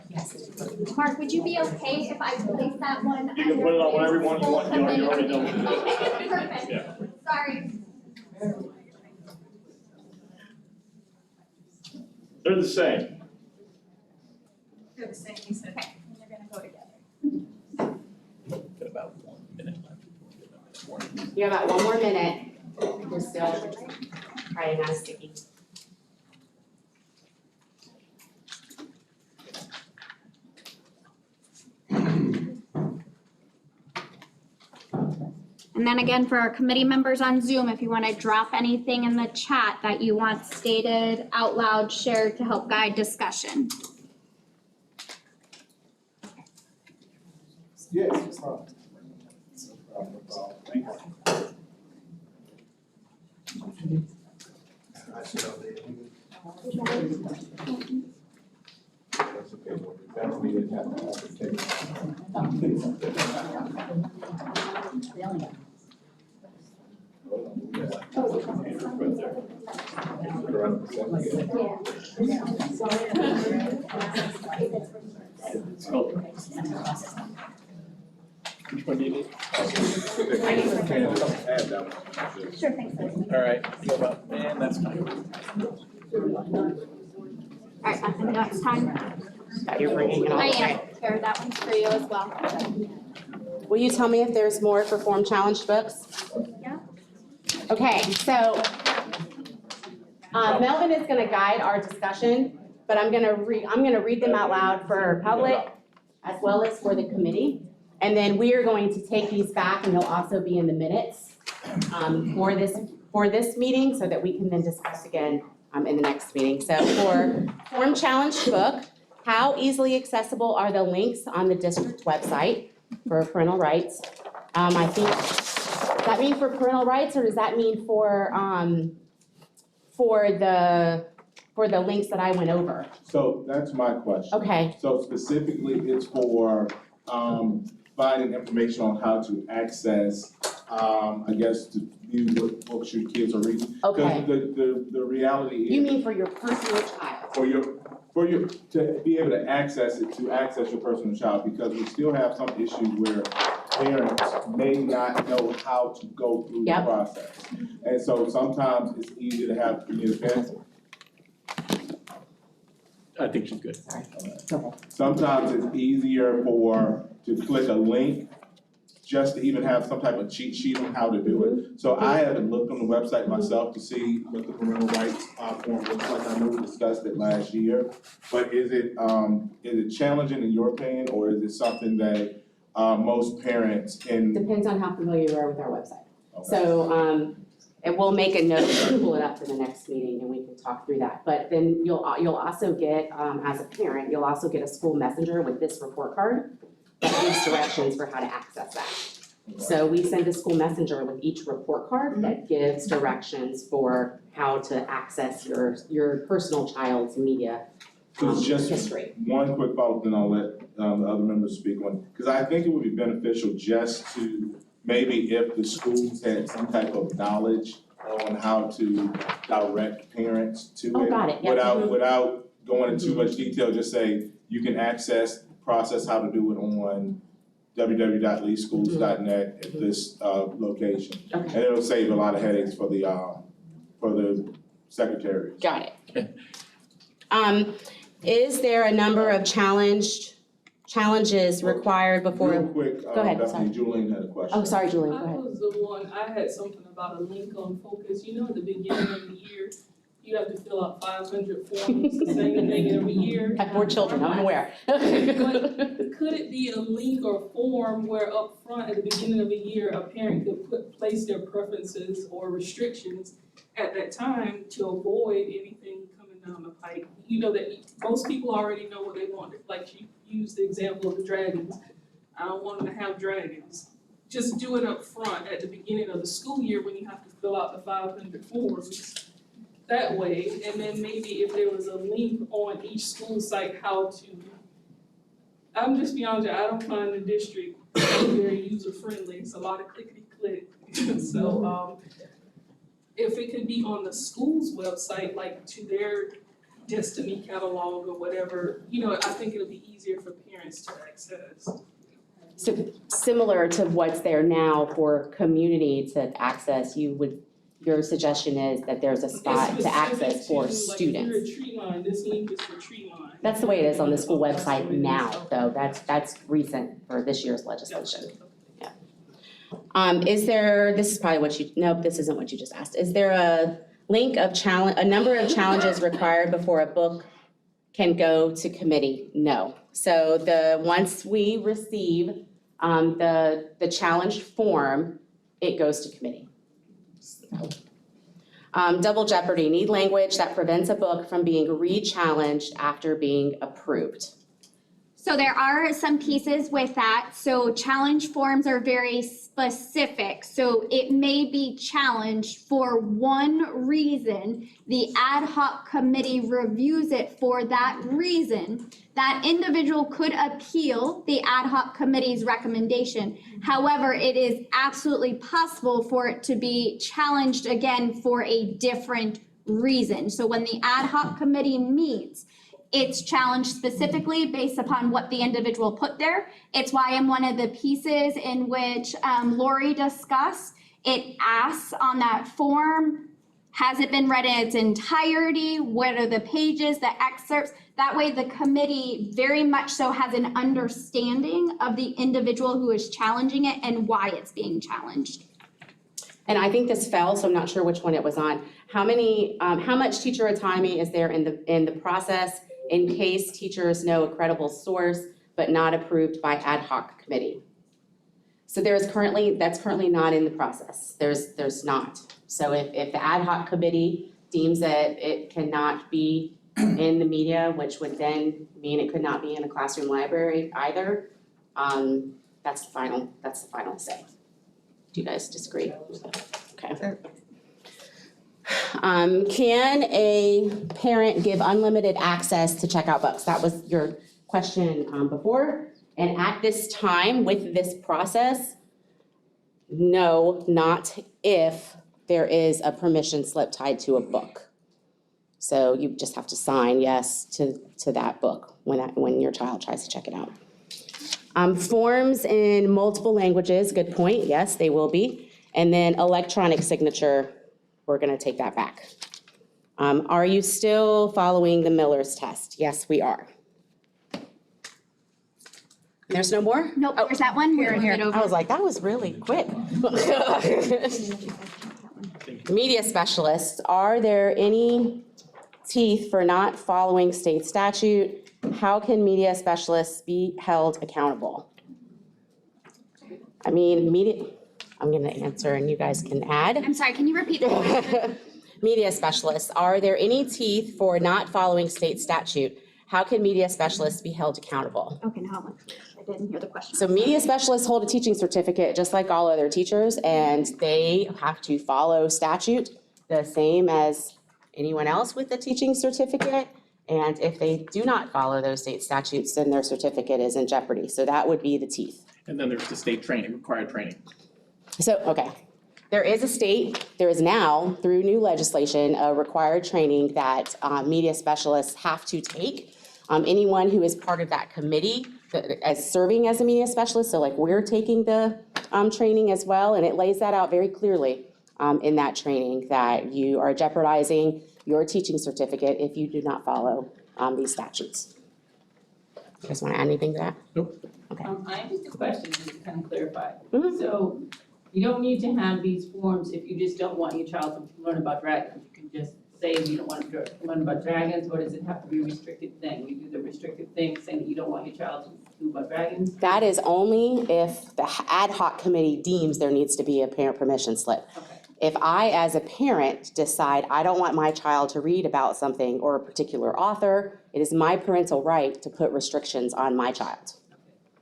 Yes. Mark, would you be okay if I place that one? You can put it on whatever one you want, you already know what it is. Okay, perfect. Yeah. Sorry. They're the same. They're the same, he said. Okay, and they're gonna go together. Got about 1 minute. You have about one more minute. We're still trying on sticky. And then again, for our committee members on Zoom, if you want to drop anything in the chat that you want stated out loud, shared to help guide discussion. Yes. Which one do you need? Sure, thanks. All right, you have about, and that's fine. All right, Bethany, that's time. You're bringing it all. I Okay. am, Kara, that one's for you as well. Will you tell me if there's more for form challenged books? Yeah. Okay, so Melvin is gonna guide our discussion, but I'm gonna read them out loud for public as well as for the committee. And then we are going to take these back and they'll also be in the minutes for this meeting so that we can then discuss again in the next meeting. So for form challenged book, how easily accessible are the links on the district website for parental rights? I think, does that mean for parental rights or does that mean for the links that I went over? So that's my question. Okay, So specifically, it's for, finding information on how to access, I guess, to view what books your kids are reading. okay. Because the reality is. You mean for your personal child? For your, to be able to access it, to access your personal child, because we still have some issues where parents may not know how to go through the Yep. process. And so sometimes it's easy to have, you need a pen? I think she's good. Sometimes it's easier to click a link just to even have some type of cheat sheet on how to do it. So I haven't looked on the website myself to see what the parental rights form looks like. I know we discussed it last year. But is it challenging in your opinion, or is it something that most parents can? Depends on how familiar you are with our website. Okay. So, and we'll make a note to pull it up for the next meeting and we can talk through that. But then you'll also get, as a parent, you'll also get a school messenger with this report card that gives directions for how to access that. So we send a school messenger with each report card that gives directions for how to access your personal child's media So just history. one quick follow-up, then I'll let the other members speak on, because I think it would be beneficial just to, maybe if the schools had some type of knowledge on how to direct parents to it. Oh, got it, yeah. Without going into too much detail, just say, you can access, process how to do it on www.leeschools.net at this location. Okay. And it'll save a lot of headaches for the secretaries. Got it. Is there a number of challenges required before? Real quick, Go ahead, Bethany, Julian had a question. Oh, sorry, Julie, go I ahead. was the one, I had something about a link on Focus, you know, at the beginning of the year, you have to fill out 500 forms, the same thing every year. I have 4 children, I'm aware. Could it be a link or form where up front at the beginning of the year, a parent could place their preferences or restrictions at that time to avoid anything coming down the pike? You know that most people already know what they want, like you used the example of the dragons. I don't want them to have dragons. Just do it up front at the beginning of the school year when you have to fill out the 500 forms that way. And then maybe if there was a link on each school site how to, I'm just be honest, I don't find the district very user friendly. It's a lot of clickety click. So if it could be on the school's website, like to their Destiny catalog or whatever, you know, I think it'll be easier for parents to access. So similar to what's there now for community to access, your suggestion is that there's a spot to access for students. Like if you're a tree line, this link is for tree line. That's the way it is on the school website now, though. That's recent for this year's legislation. This is probably what you, nope, this isn't what you just asked. Is there a link of a number of challenges required before a book can go to committee? No. So once we receive the challenge form, it goes to committee. Double jeopardy, need language that prevents a book from being re-challenged after being approved. So there are some pieces with that. So challenge forms are very specific. So it may be challenged for one reason. The ad hoc committee reviews it for that reason. That individual could appeal the ad hoc committee's recommendation. However, it is absolutely possible for it to be challenged again for a different reason. So when the ad hoc committee meets, it's challenged specifically based upon what the individual put there. It's why in one of the pieces in which Lori discussed, it asks on that form, has it been read in its entirety? What are the pages, the excerpts? That way the committee very much so has an understanding of the individual who is challenging it and why it's being challenged. And I think this fell, so I'm not sure which one it was on. How much teacher autonomy is there in the process in case teachers know a credible source but not approved by ad hoc committee? So that's currently not in the process. There's not. So if the ad hoc committee deems that it cannot be in the media, which would then mean it could not be in a classroom library either, that's the final say. Do you guys disagree? Okay. Can a parent give unlimited access to check out books? That was your question before. And at this time, with this process, no, not if there is a permission slip tied to a book. So you just have to sign yes to that book when your child tries to check it out. Forms in multiple languages, good point, yes, they will be. And then electronic signature, we're gonna take that back. Are you still following the Miller's test? Yes, we are. There's no more? Nope, there's that one. We're gonna move it I was over. like, that was really quick. Media specialists, are there any teeth for not following state statute? How can media specialists be held accountable? I mean, I'm gonna answer and you guys can add. I'm sorry, can you repeat the question? Media specialists, are there any teeth for not following state statute? How can media specialists be held accountable? Okay, now I didn't hear the question. So media specialists hold a teaching certificate just like all other teachers, and they have to follow statute the same as anyone else with a teaching certificate. And if they do not follow those state statutes, then their certificate is in jeopardy. So that would be the teeth. And then there's the state training, required training. So, okay, there is now, through new legislation, a required training that media specialists have to take. Anyone who is part of that committee as serving as a media specialist, so like we're taking the training as well, and it lays that out very clearly in that training that you are jeopardizing your teaching certificate if you do not follow these statutes. You guys want to add anything to that? Nope. Okay. I have just a question, just to kind of clarify. Mhm. So you don't need to have these forms if you just don't want your child to learn about dragons. You can just say you don't want to learn about dragons, or does it have to be a restricted thing? You do the restricted thing saying that you don't want your child to do about dragons? That is only if the ad hoc committee deems there needs to be a parent permission slip. Okay. If I, as a parent, decide I don't want my child to read about something or a particular author, it is my parental right to put restrictions on my child.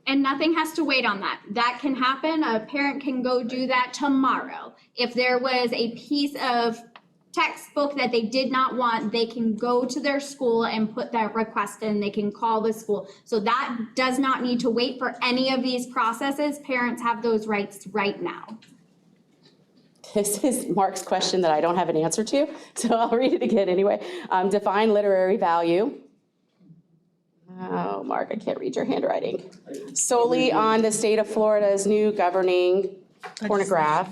And nothing has to wait on that. That can happen. A parent can go do that tomorrow. If there was a piece of textbook that they did not want, they can go to their school and put that request in. They can call the school. So that does not need to wait for any of these processes. Parents have those rights right now. This is Mark's question that I don't have an answer to, so I'll read it again anyway. Define literary value. Oh, Mark, I can't read your handwriting. Solely on the state of Florida's new governing pornograph.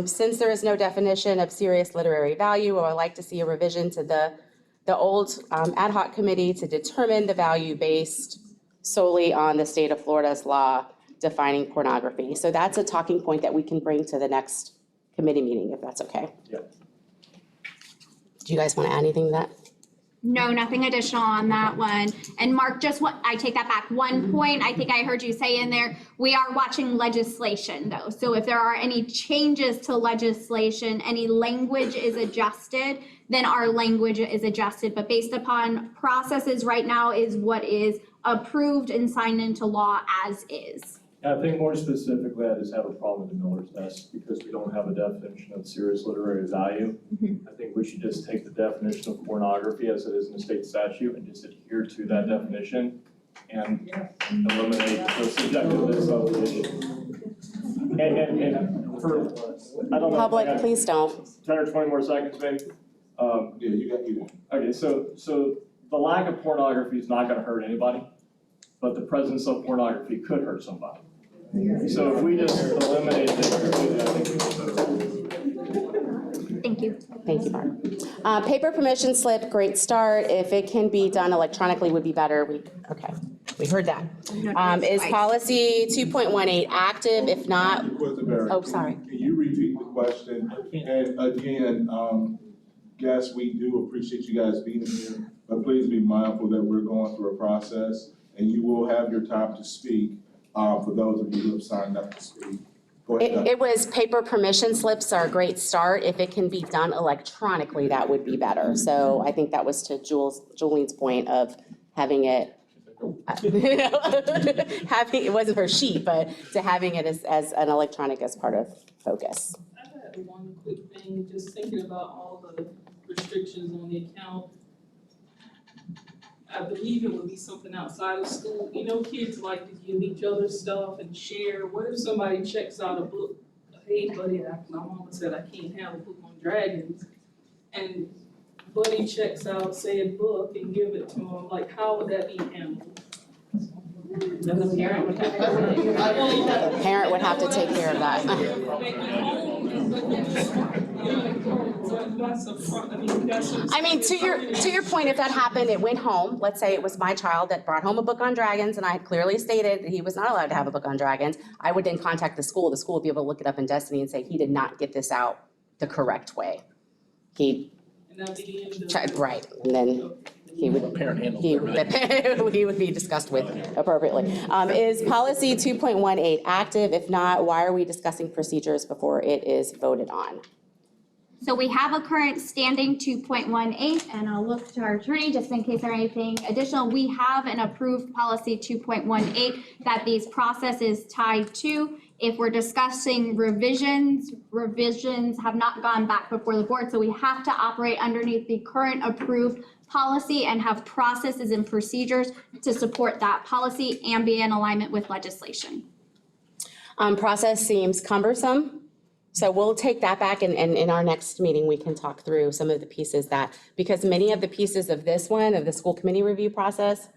Since there is no definition of serious literary value, I would like to see a revision to the old ad hoc committee to determine the value based solely on the state of Florida's law defining pornography. So that's a talking point that we can bring to the next committee meeting, if that's okay. Yeah. Do you guys want to add anything to that? No, nothing additional on that one. And Mark, I take that back. One point, I think I heard you say in there, we are watching legislation though. So if there are any changes to legislation, any language is adjusted, then our language is adjusted. But based upon processes right now is what is approved and signed into law as is. I think more specifically, I just have a problem with the Miller's test because we don't have a definition of serious literary value. I think we should just take the definition of pornography as it is in the state statute and just adhere to that definition and eliminate the subjectiveness of the issue. And for, I don't know. Public, please don't. 10 or 20 more seconds, maybe? Yeah, you got. Okay, so the lack of pornography is not gonna hurt anybody, but the presence of pornography could hurt somebody. So if we just eliminate it completely, I think we can. Thank you. Thank you, Mark. Paper permission slip, great start. If it can be done electronically would be better. We heard that. Is policy 2.18 active? If not, oh, sorry. Can you repeat the question? And again, guests, we do appreciate you guys being here, but please be mindful that we're going through a process and you will have your time to speak, for those of you who have signed up to speak. Go ahead. It was paper permission slips are a great start. If it can be done electronically, that would be better. So I think that was to Jolene's point of having it, it wasn't her sheet, but to having it as an electronic as part of focus. I had one quick thing, just thinking about all the restrictions on the account. I believe it would be something outside of school. You know, kids like to give each other stuff and share. What if somebody checks out a book? Hey, buddy, my mama said I can't have a book on dragons. And buddy checks out, say, a book and give it to him. Like, how would that be handled? Then the parent would have to. The parent would have to take care of that. I mean, to your point, if that happened, it went home, let's say it was my child that brought home a book on dragons and I had clearly stated that he was not allowed to have a book on dragons, I would then contact the school would be able to look it up in Destiny and say, he did not get this out the correct way. He, right, and then he would, he would be discussed with appropriately. Is policy 2.18 active? If not, why are we discussing procedures before it is voted on? So we have a current standing 2.18, and I'll look to our attorney just in case there's anything additional. We have an approved policy 2.18 that these processes tied to. If we're discussing revisions have not gone back before the board, so we have to operate underneath the current approved policy and have processes and procedures to support that policy and be in alignment with legislation. Process seems cumbersome. So we'll take that back and in our next meeting, we can talk through some of the pieces because many of the pieces of this one, of the school committee review process,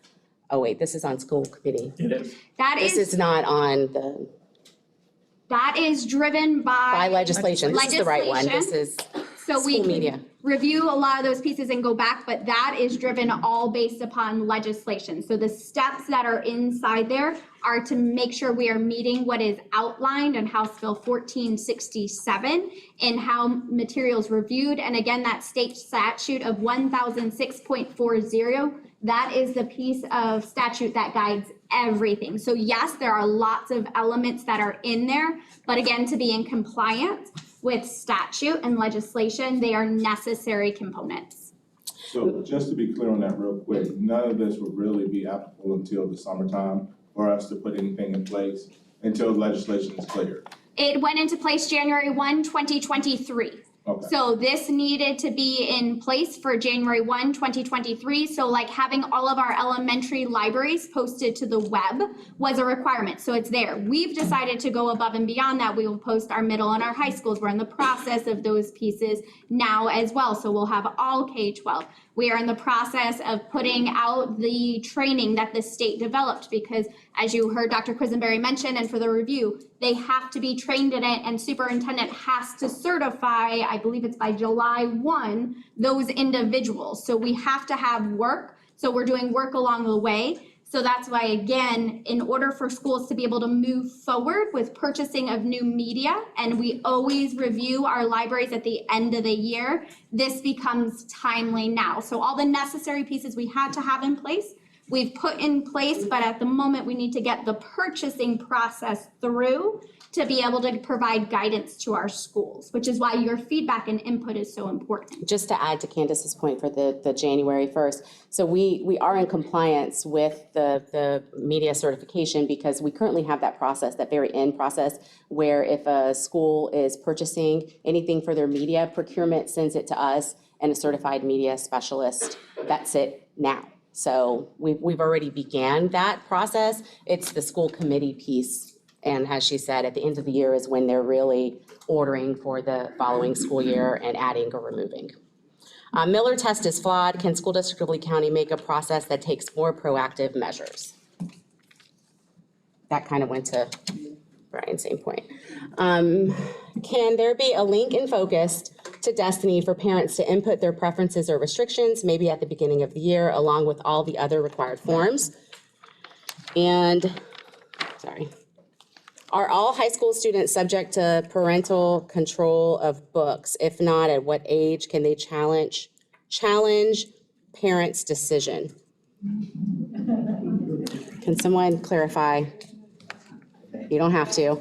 oh wait, this is on school committee. It is. This is not on That is driven by legislation. This is the right one. This is So we school media. can review a lot of those pieces and go back, but that is driven all based upon legislation. So the steps that are inside there are to make sure we are meeting what is outlined in House Bill 1467 and how materials reviewed. And again, that state statute of 1006.40, that is the piece of statute that guides everything. So yes, there are lots of elements that are in there, but again, to be in compliance with statute and legislation, they are necessary components. So just to be clear on that real quick, none of this would really be applicable until the summertime for us to put anything in place until legislation is clear. It went into place January 1, 2023. Okay. So this needed to be in place for January 1, 2023. So like having all of our elementary libraries posted to the web was a requirement. So it's there. We've decided to go above and beyond that. We will post our middle and our high schools. We're in the process of those pieces now as well. So we'll have all K-12. We are in the process of putting out the training that the state developed because as you heard Dr. Quisenberry mention and for the review, they have to be trained in it and superintendent has to certify, I believe it's by July 1, those individuals. So we have to have work. So we're doing work along the way. So that's why, again, in order for schools to be able to move forward with purchasing of new media, and we always review our libraries at the end of the year, this becomes timely now. So all the necessary pieces we had to have in place, we've put in place, but at the moment, we need to get the purchasing process through to be able to provide guidance to our schools, which is why your feedback and input is so important. Just to add to Candace's point for the January 1st, so we are in compliance with the media certification because we currently have that process, that very end process, where if a school is purchasing anything for their media, procurement sends it to us and a certified media specialist vets it now. So we've already began that process. It's the school committee piece. And as she said, at the end of the year is when they're really ordering for the following school year and adding or removing. Miller test is flawed. Can School District of Lee County make a process that takes more proactive measures? That kind of went to Brian's same point. Can there be a link in Focused to Destiny for parents to input their preferences or restrictions, maybe at the beginning of the year, along with all the other required forms? And, sorry. Are all high school students subject to parental control of books? If not, at what age can they challenge parents' decision? Can someone clarify? You don't have to.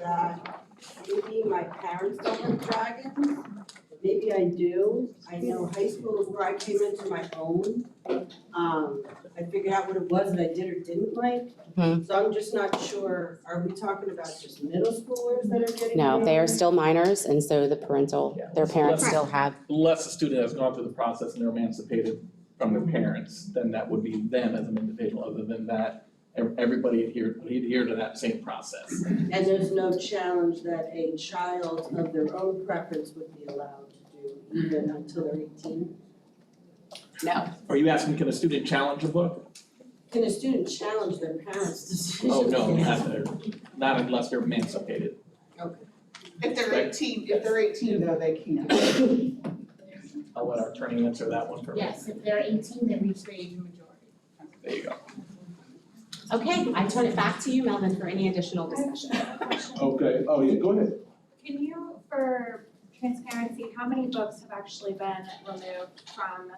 That maybe my parents don't like dragons, maybe I do. I know high school is where I came into my own. I figured out what it was that I did or didn't like. So I'm just not sure, are we talking about just middle schoolers that are getting? No, they are still minors, and so their parents Correct. still have. Unless a student has gone through the process and they're emancipated from their parents, then that would be them as an individual. Other than that, everybody adhere to that same process. And there's no challenge that a child of their own preference would be allowed to do even until they're 18? No. Are you asking, can a student challenge a book? Can a student challenge their parents' decision? Oh, no, not unless they're emancipated. Okay. If they're 18 though, they can't. I'll let our attorney answer that one for me. Yes, if they're 18, they reach the age of majority. There you go. Okay, I turn it back to you, Melvin, for any additional discussion. Okay, oh yeah, go ahead. Can you, for transparency, how many books have actually been removed from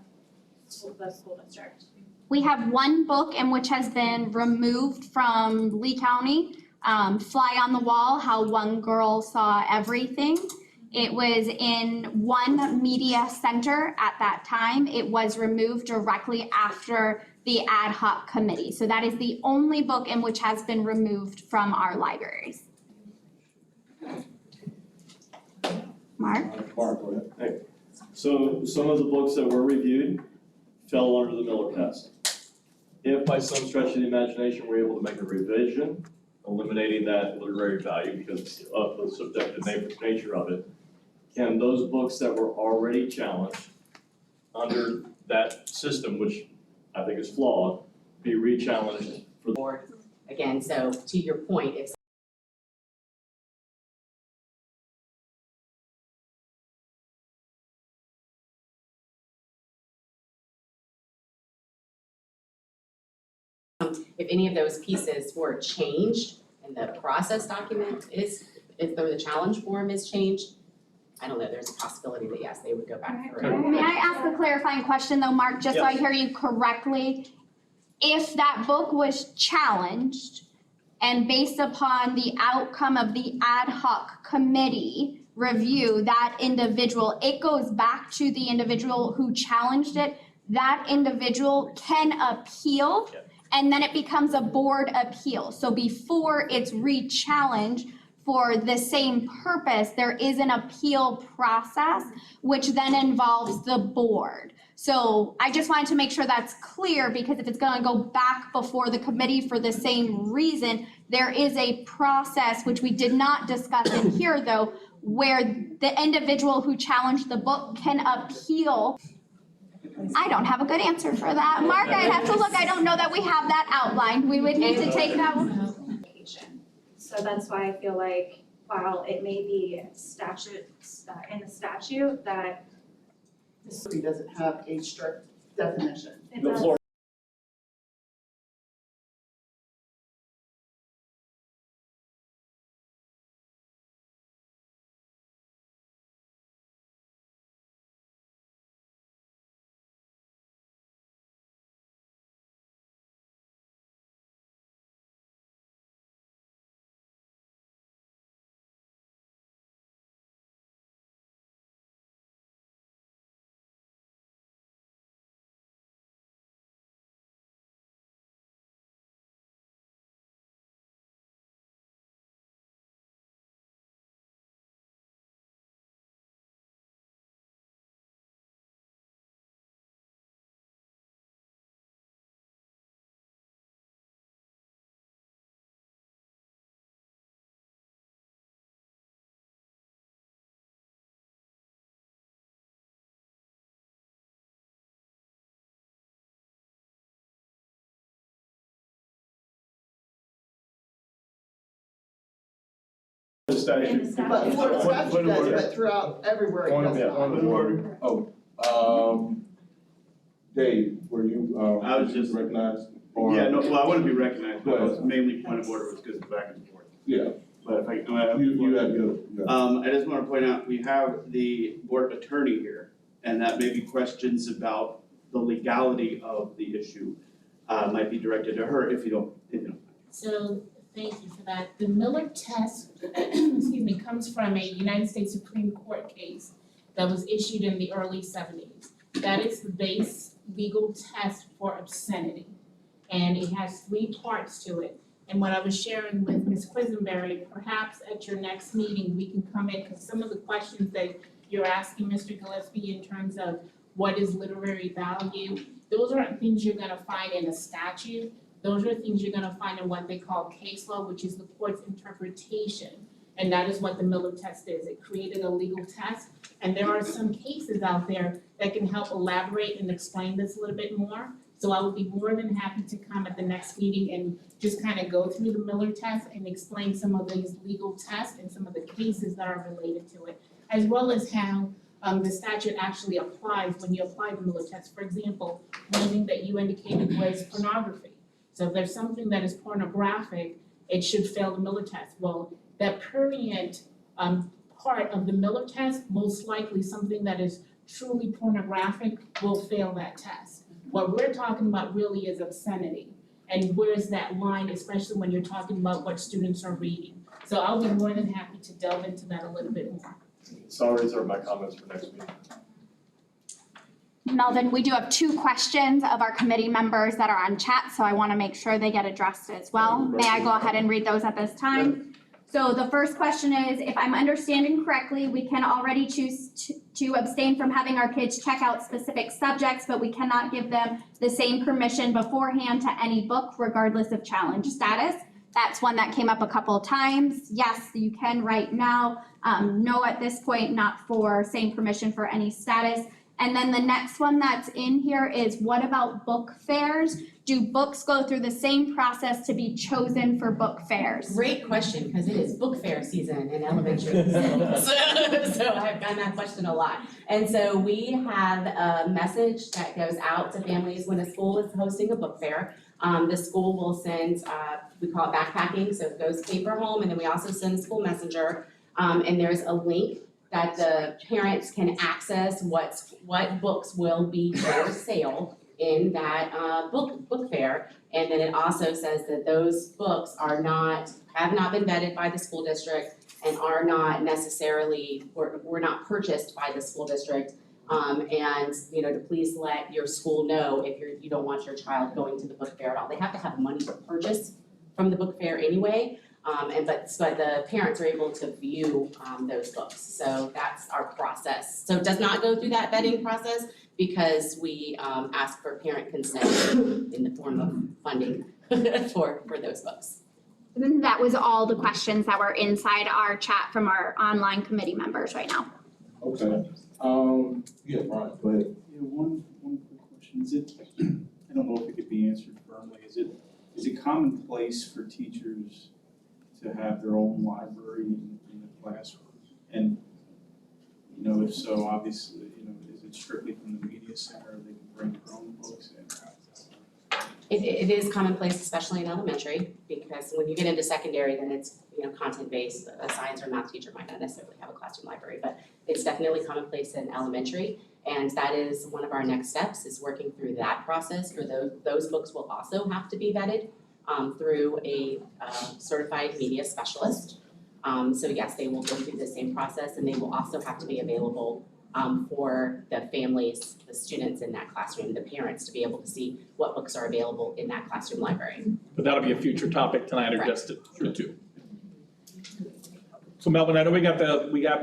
the school district? We have one book in which has been removed from Lee County, Fly on the Wall, How One Girl Saw Everything. It was in one media center at that time. It was removed directly after the ad hoc committee. So that is the only book in which has been removed from our libraries. Mark? Mark, go ahead. Hey, so some of the books that were reviewed fell under the Miller test. If by some stretch of the imagination we're able to make a revision, eliminating that literary value because of the subjective nature of it, can those books that were already challenged under that system, which I think is flawed, be re-challenged for the Board, again, so to your point, if any of those pieces were changed and the process document is, if the challenge form is changed, I don't know, there's a possibility that yes, they would go back through. May I ask a clarifying question though, Mark, just so I hear you correctly? If that book was challenged and based upon the outcome of the ad hoc committee review, that individual, it goes back to the individual who challenged it, that individual can appeal and then it becomes a board appeal. So before it's re-challenged for the same purpose, there is an appeal process, which then involves the board. So I just wanted to make sure that's clear because if it's gonna go back before the committee for the same reason, there is a process, which we did not discuss in here though, where the individual who challenged the book can appeal. I don't have a good answer for that. Mark, I'd have to look. I don't know that we have that outlined. We would need to take that one. So that's why I feel like while it may be statute in the statute that He doesn't have age strict definition. It The does. floor In the statute. statute. But Florida Point of statute does, order. but throughout everywhere it Point does of, point of order. Dave, were you, I was just- recognized? Or- Yeah, no, well, I want to be recognized, but Go ahead. it was mainly point of order was because of back and forth. Yeah, But if I, you have your. I just want to point out, we have the board attorney here, and that maybe questions about the legality of the issue might be directed to her if you don't. So, thank you for that. The Miller test, excuse me, comes from a United States Supreme Court case that was issued in the early 70s. That is the base legal test for obscenity. And it has 3 parts to it. And what I was sharing with Ms. Quisenberry, perhaps at your next meeting, we can come in, because some of the questions that you're asking, Mr. Gillespie, in terms of what is literary value, those aren't things you're gonna find in a statute. Those are things you're gonna find in what they call case law, which is the court's interpretation. And that is what the Miller test is. It created a legal test. And there are some cases out there that can help elaborate and explain this a little bit more. So I would be more than happy to come at the next meeting and just kind of go through the Miller test and explain some of these legal tests and some of the cases that are related to it, as well as how the statute actually applies when you apply the Miller test. For example, one thing that you indicated was pornography. So if there's something that is pornographic, it should fail the Miller test. Well, that prurient part of the Miller test, most likely something that is truly pornographic will fail that test. What we're talking about really is obscenity. And where's that line, especially when you're talking about what students are reading. So I'll be more than happy to delve into that a little bit more. So I'll reserve my comments for next meeting. Melvin, we do have 2 questions of our committee members that are on chat, so I want to make sure they get addressed as well. May I go ahead and read those at this time? So the first question is, if I'm understanding correctly, we can already choose to abstain from having our kids check out specific subjects, but we cannot give them the same permission beforehand to any book regardless of challenge status. That's one that came up a couple of times. Yes, you can right now. No, at this point, not for same permission for any status. And then the next one that's in here is, what about book fairs? Do books go through the same process to be chosen for book fairs? Great question, because it is book fair season in elementary. So I've gotten that question a lot. And so we have a message that goes out to families when a school is hosting a book fair. The school will send, we call it backpacking, so it goes paper home, and then we also send a school messenger. And there's a link that the parents can access what books will be for sale in that book fair. And then it also says that those books have not been vetted by the school district and are not necessarily, were not purchased by the school district. And to please let your school know if you don't want your child going to the book fair at all. They have to have money to purchase from the book fair anyway. But the parents are able to view those books, so that's our process. So it does not go through that vetting process because we ask for parent consent in the form of funding for those books. And then that was all the questions that were inside our chat from our online committee members right now. Okay, yeah, Brian, go ahead. Yeah, one quick question, is it, I don't know if it could be answered firmly, is it commonplace for teachers to have their own library in the classroom? And, if so, obviously, is it's strictly from the media center, they can bring their own books in. It is commonplace, especially in elementary, because when you get into secondary, then it's, content-based. A science or math teacher might not necessarily have a classroom library, but it's definitely commonplace in elementary. And that is one of our next steps, is working through that process, for those books will also have to be vetted through a certified media specialist. So yes, they will go through the same process, and they will also have to be available for the families, the students in that classroom, the parents, to be able to see what books are available in that classroom library. But that'll be a future topic tonight, or Correct. just the two. So Melvin, I know we got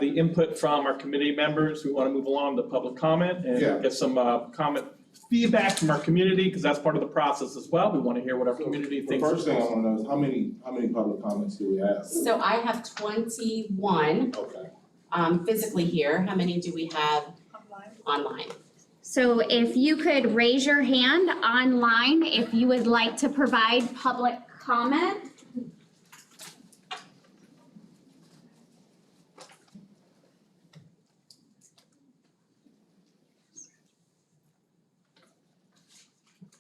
the input from our committee members. We want to move along to public comment Yeah. and get some comment feedback from our community, because that's part of the process as well. We want to hear what our community The thinks. first thing I wanna know is how many public comments do we have? So I have 21 Okay. physically here. How many do we have online? So if you could raise your hand online if you would like to provide public comment.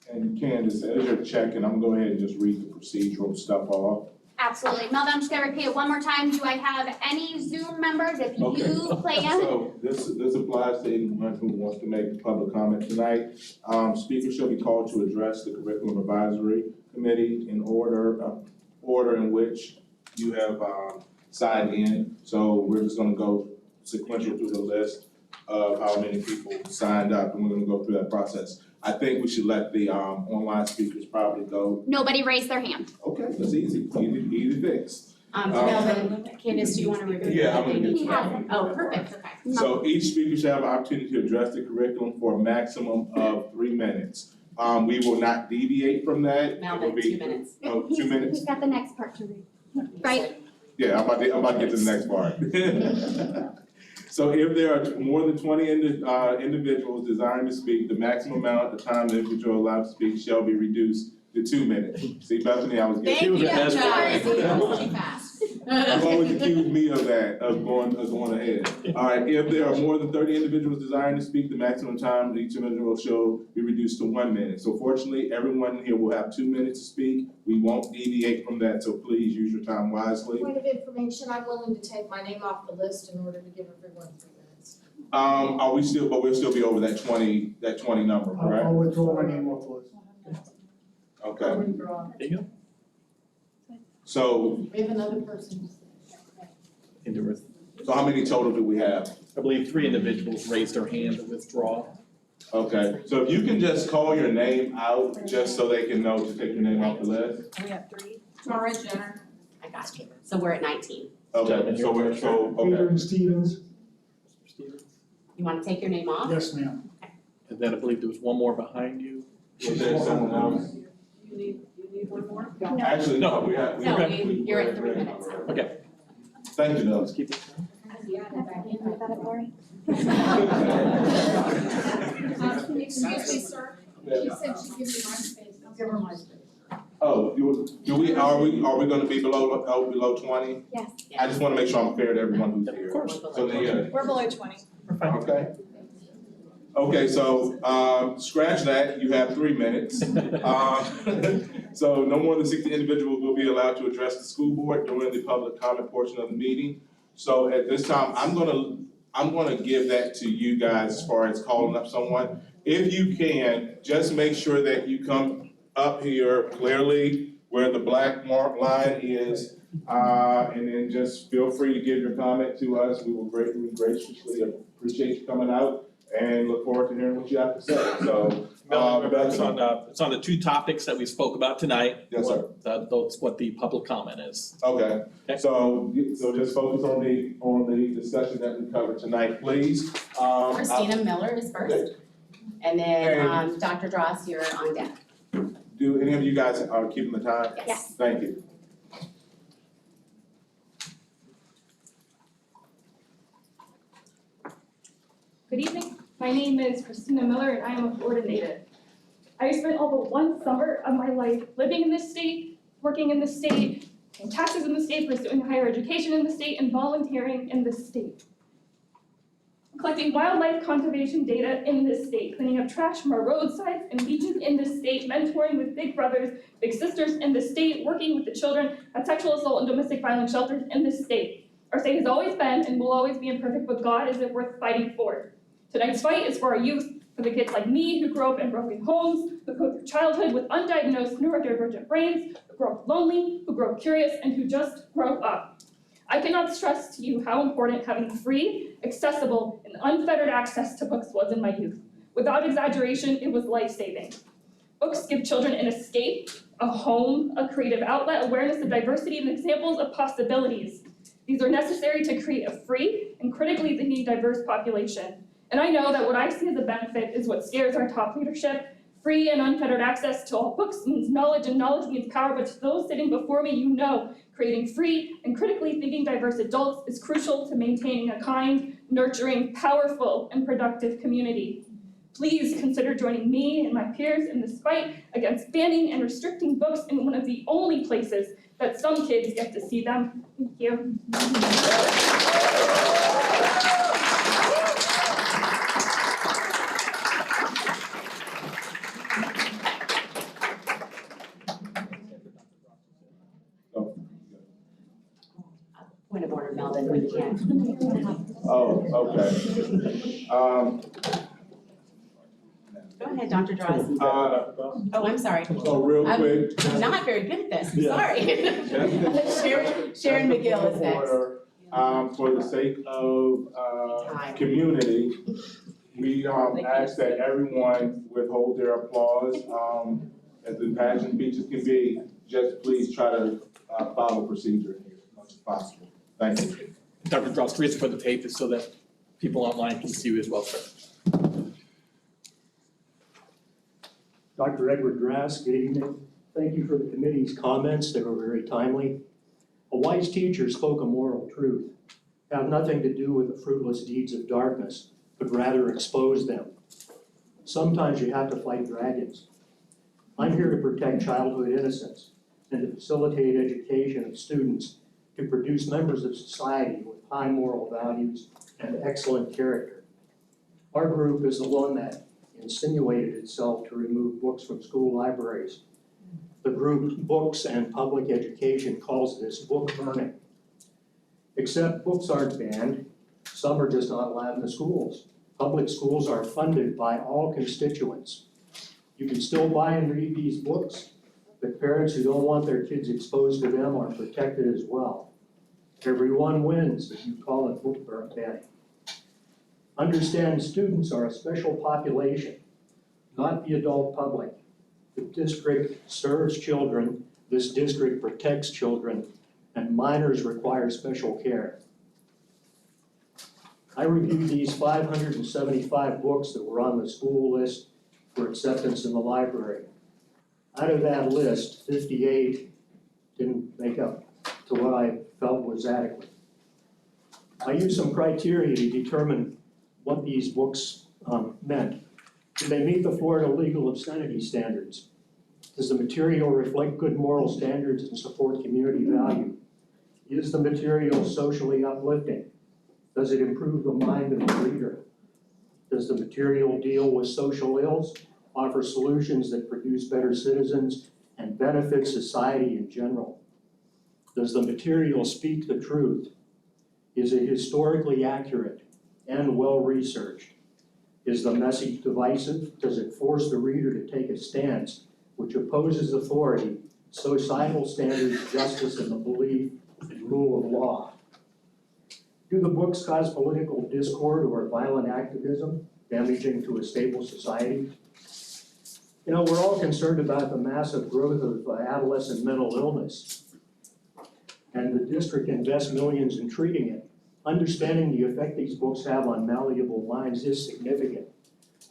And Candace, as you're checking, I'm gonna go ahead and just read the procedural stuff off. Absolutely. Melvin, I'm just gonna repeat it one more time. Do I have any Zoom members? If you plan. So this applies to anyone who wants to make a public comment tonight. Speakers shall be called to address the Curriculum Advisory Committee in order in which you have signed in. So we're just gonna go sequential through the list of how many people signed up, and we're gonna go through that process. I think we should let the online speakers probably go. Nobody raised their hand. Okay, that's easy fixed. Melvin, Candace, do you want to review? Yeah, I'm gonna do He has it. Oh, perfect, okay. So each speaker shall have an opportunity to address the curriculum for a maximum of 3 minutes. We will not deviate from that. It will Melvin, be- 2 minutes. Oh, 2 minutes? He's got the next part to read. Right? Yeah, I'm about to get to the next part. So if there are more than 20 individuals desiring to speak, the maximum amount of time the individual allowed to speak shall be reduced to 2 minutes. See, Bethany, I was getting. Thank you, That's guys. right. That was too fast. You've always accused me of that, of going ahead. All right, if there are more than 30 individuals desiring to speak, the maximum time of each individual shall be reduced to 1 minute. So fortunately, everyone here will have 2 minutes to speak. We won't deviate from that, so please use your time wisely. Point of information, I'm willing to take my name off the list in order to give everyone 3 minutes. But we'll still be over that 20 number, correct? I'll withdraw my name off the list. Okay, Withdraw. There you go. so We have another person. so how many total do we have? I believe 3 individuals raised their hand to withdraw. Okay, so if you can just call your name out, just so they can know to take your name off the list. We have 3. Mara Jenner. I got you. So we're at 19. Okay, okay. Adrian Stevens. Mr. Stevens. You want to take your name off? Yes, ma'am. And then I believe there was one more behind you. Was there someone else? You need one more? Actually, no, we have. No, you're at 3 minutes. Okay. Thank you, though. Let's keep it. Excuse me, sir. She said she'd give me my space. I'll give her my space. Oh, are we gonna be below 20? Yes. I just wanna make sure I'm fair to everyone who's here. Of course. So then, yeah, We're below 20. okay. Okay, so, scratch that, you have 3 minutes. So no more than 60 individuals will be allowed to address the school board during the public comment portion of the meeting. So at this time, I'm gonna give that to you guys as far as calling up someone. If you can, just make sure that you come up here clearly where the black mark line is. And then just feel free to give your comment to us. We will greatly, graciously appreciate you coming out and look forward to hearing what you have to say. So, Melvin, it's on the 2 topics that we spoke about tonight. Yes, sir. That's what the public comment is. Okay, Okay. so just focus on the discussion that we covered tonight, please. Christina Miller is first. And then Dr. Dross, you're on deck. Do any of you guys are keeping the time? Yes. Thank you. Good evening, my name is Christina Miller and I am a Florida native. I spent all but 1 summer of my life living in this state, working in this state, paying taxes in the state, pursuing higher education in the state, and volunteering in this state. collecting wildlife conservation data in this state, cleaning up trash from our roadsides and beaches in this state, mentoring with big brothers, big sisters in this state, working with the children at sexual assault and domestic violence shelters in this state. Our state has always been and will always be imperfect, but God is it worth fighting for. Tonight's fight is for our youth, for the kids like me who grew up in broken homes, who go through childhood with undiagnosed neurodivergent brains, who grow up lonely, who grow up curious, and who just grow up. I cannot stress to you how important having free, accessible, and unfettered access to books was in my youth. Without exaggeration, it was life-saving. Books give children an escape, a home, a creative outlet, awareness of diversity, and examples of possibilities. These are necessary to create a free and critically thinking diverse population. And I know that what I see as a benefit is what scares our top leadership. Free and unfettered access to all books means knowledge, and knowledge means power, but to those sitting before me, you know, creating free and critically thinking diverse adults is crucial to maintaining a kind, nurturing, powerful, and productive community. Please consider joining me and my peers in this fight against banning and restricting books in one of the only places that some kids get to see them. Thank you. Point of order, Melvin, we can't. Oh, okay. Go ahead, Dr. Droz. Oh, I'm sorry. So real quick. I'm not very good at this, I'm Yeah. sorry. Sharon McGill is next. For the sake of, community, we, ask that everyone withhold their applause, as impassioned speeches can be. Just please try to, follow procedure here as much as possible. Thank you. Dr. Droz, reason for the tape is so that people online can see you as well, sir. Dr. Edward Drass, good evening. Thank you for the committee's comments, they were very timely. A wise teacher spoke a moral truth, have nothing to do with the fruitless deeds of darkness, but rather expose them. Sometimes you have to fight dragons. I'm here to protect childhood innocence and to facilitate education of students to produce members of society with high moral values and excellent character. Our group is the one that insinuated itself to remove books from school libraries. The group Books and Public Education calls this book burning. Except books aren't banned, some are just not allowed in the schools. Public schools are funded by all constituents. You can still buy and read these books, but parents who don't want their kids exposed to them are protected as well. Everyone wins if you call it book banning. Understand students are a special population, not the adult public. The district serves children, this district protects children, and minors require special care. I reviewed these 575 books that were on the school list for acceptance in the library. Out of that list, 58 didn't make up to what I felt was adequate. I used some criteria to determine what these books meant. Do they meet the Florida legal obscenity standards? Does the material reflect good moral standards and support community value? Is the material socially uplifting? Does it improve the mind of the reader? Does the material deal with social ills, offer solutions that produce better citizens and benefit society in general? Does the material speak the truth? Is it historically accurate and well-researched? Is the message divisive? Does it force the reader to take a stance which opposes authority, societal standards, justice, and the belief in rule of law? Do the books cause political discord or violent activism, damaging to a stable society? You know, we're all concerned about the massive growth of adolescent mental illness, and the district invests millions in treating it. Understanding the effect these books have on malleable minds is significant.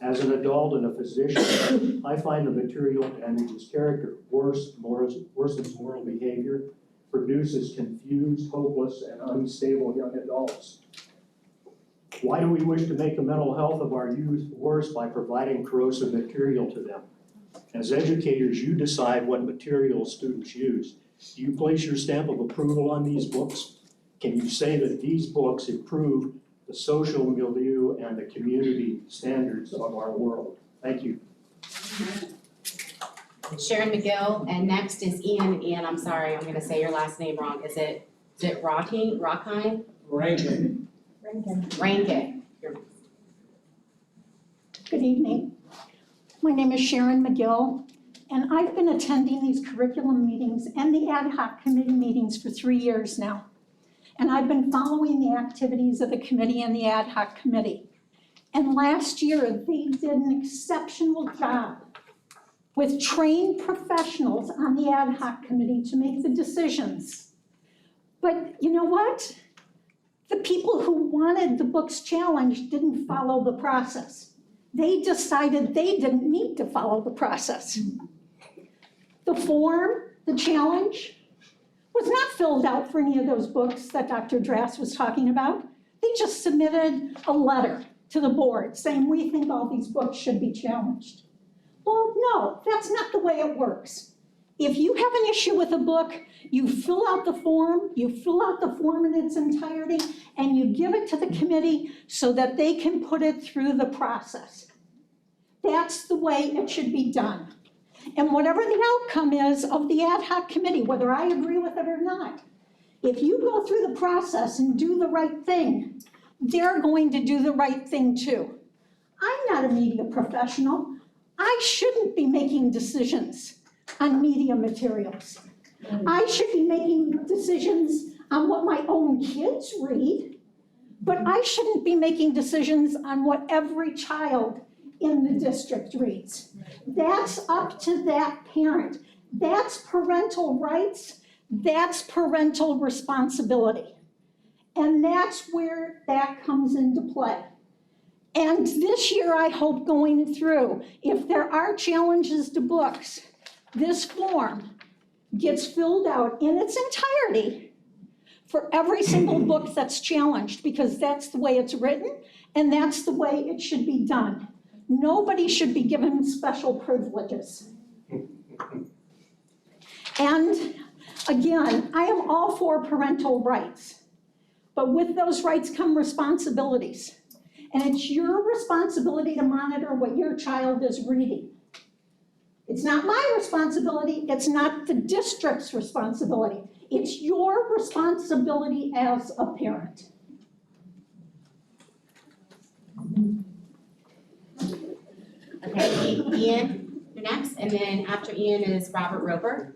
As an adult and a physician, I find the material damages character, worsens moral behavior, produces confused, hopeless, and unstable young adults. Why do we wish to make the mental health of our youth worse by providing corrosive material to them? As educators, you decide what materials students use. Do you place your stamp of approval on these books? Can you say that these books improve the social milieu and the community standards of our world. Thank you. Sharon McGill, and next is Ian. Ian, I'm sorry, I'm gonna say your last name wrong. Is it Rockheim? Rankin. Rankin. Good evening. My name is Sharon McGill, and I've been attending these curriculum meetings and the ad hoc committee meetings for 3 years now. And I've been following the activities of the committee and the ad hoc committee. And last year, they did an exceptional job with trained professionals on the ad hoc committee to make the decisions. But you know what? The people who wanted the books challenged didn't follow the process. They decided they didn't need to follow the process. The form, the challenge, was not filled out for any of those books that Dr. Drass was talking about. They just submitted a letter to the board saying, we think all these books should be challenged. Well, no, that's not the way it works. If you have an issue with a book, you fill out the form in its entirety, and you give it to the committee so that they can put it through the process. That's the way it should be done. And whatever the outcome is of the ad hoc committee, whether I agree with it or not, if you go through the process and do the right thing, they're going to do the right thing too. I'm not a media professional. I shouldn't be making decisions on media materials. I should be making decisions on what my own kids read, but I shouldn't be making decisions on what every child in the district reads. That's up to that parent. That's parental rights. That's parental responsibility. And that's where that comes into play. And this year, I hope going through, if there are challenges to books, this form gets filled out in its entirety for every single book that's challenged, because that's the way it's written and that's the way it should be done. Nobody should be given special privileges. And again, I am all for parental rights, but with those rights come responsibilities. And it's your responsibility to monitor what your child is reading. It's not my responsibility, it's not the district's responsibility. It's your responsibility as a parent. Okay, Ian, you're next, and then after Ian is Robert Roper.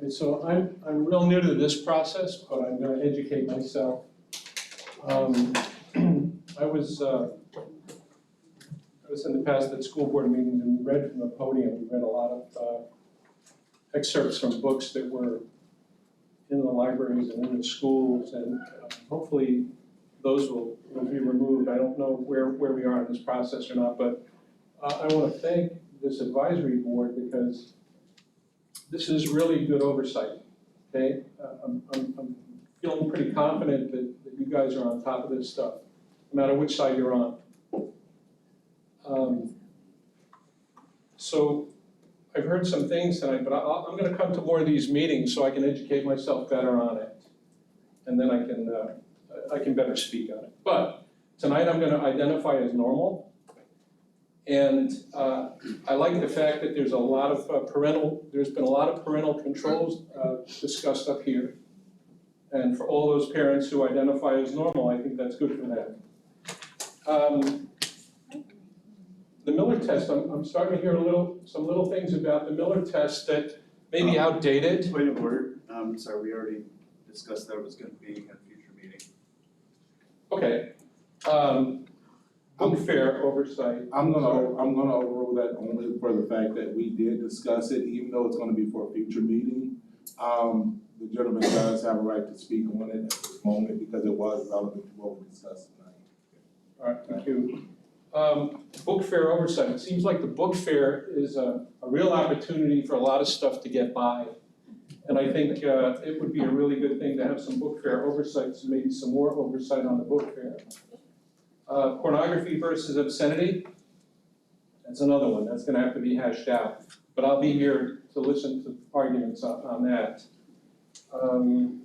And so I'm real new to this process, but I'm going to educate myself. I was in the past at school board meetings, and we read from the podium. We read a lot of excerpts from books that were in the libraries and in the schools, and hopefully those will be removed. I don't know where we are in this process or not, but I want to thank this advisory board because this is really good oversight, okay? I'm feeling pretty confident that you guys are on top of this stuff, no matter which side you're on. So I've heard some things tonight, but I'm gonna come to more of these meetings so I can educate myself better on it. And then I can better speak on it. But tonight I'm gonna identify as normal. And I like the fact that there's a lot of there's been a lot of parental controls discussed up here. And for all those parents who identify as normal, I think that's good for them. The Miller test, I'm starting to hear some little things about the Miller test that may be outdated. Point of order, sorry, we already discussed that it was gonna be in a future meeting. Okay. Book fair oversight. I'm gonna overrule that only for the fact that we did discuss it, even though it's gonna be for a future meeting. The gentleman does have a right to speak on it at this moment because it was relevant to what we discussed tonight. All right, thank you. Book fair oversight. It seems like the book fair is a real opportunity for a lot of stuff to get by. And I think it would be a really good thing to have some book fair oversight, so maybe some more oversight on the book fair. Pornography versus obscenity. That's another one, that's gonna have to be hashed out, but I'll be here to listen to arguments on that. And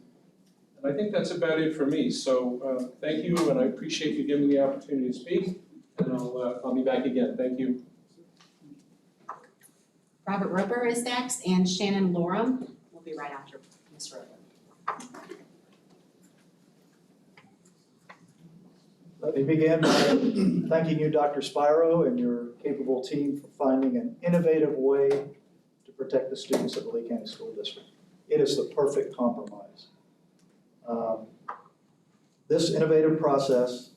I think that's about it for me, so thank you, and I appreciate you giving me the opportunity to speak, and I'll be back again, thank you. Robert Roper is next, and Shannon Lorum will be right after Ms. Roper. Let me begin by thanking you, Dr. Spiro, and your capable team for finding an innovative way to protect the students of the Lee County School District. It is the perfect compromise. This innovative process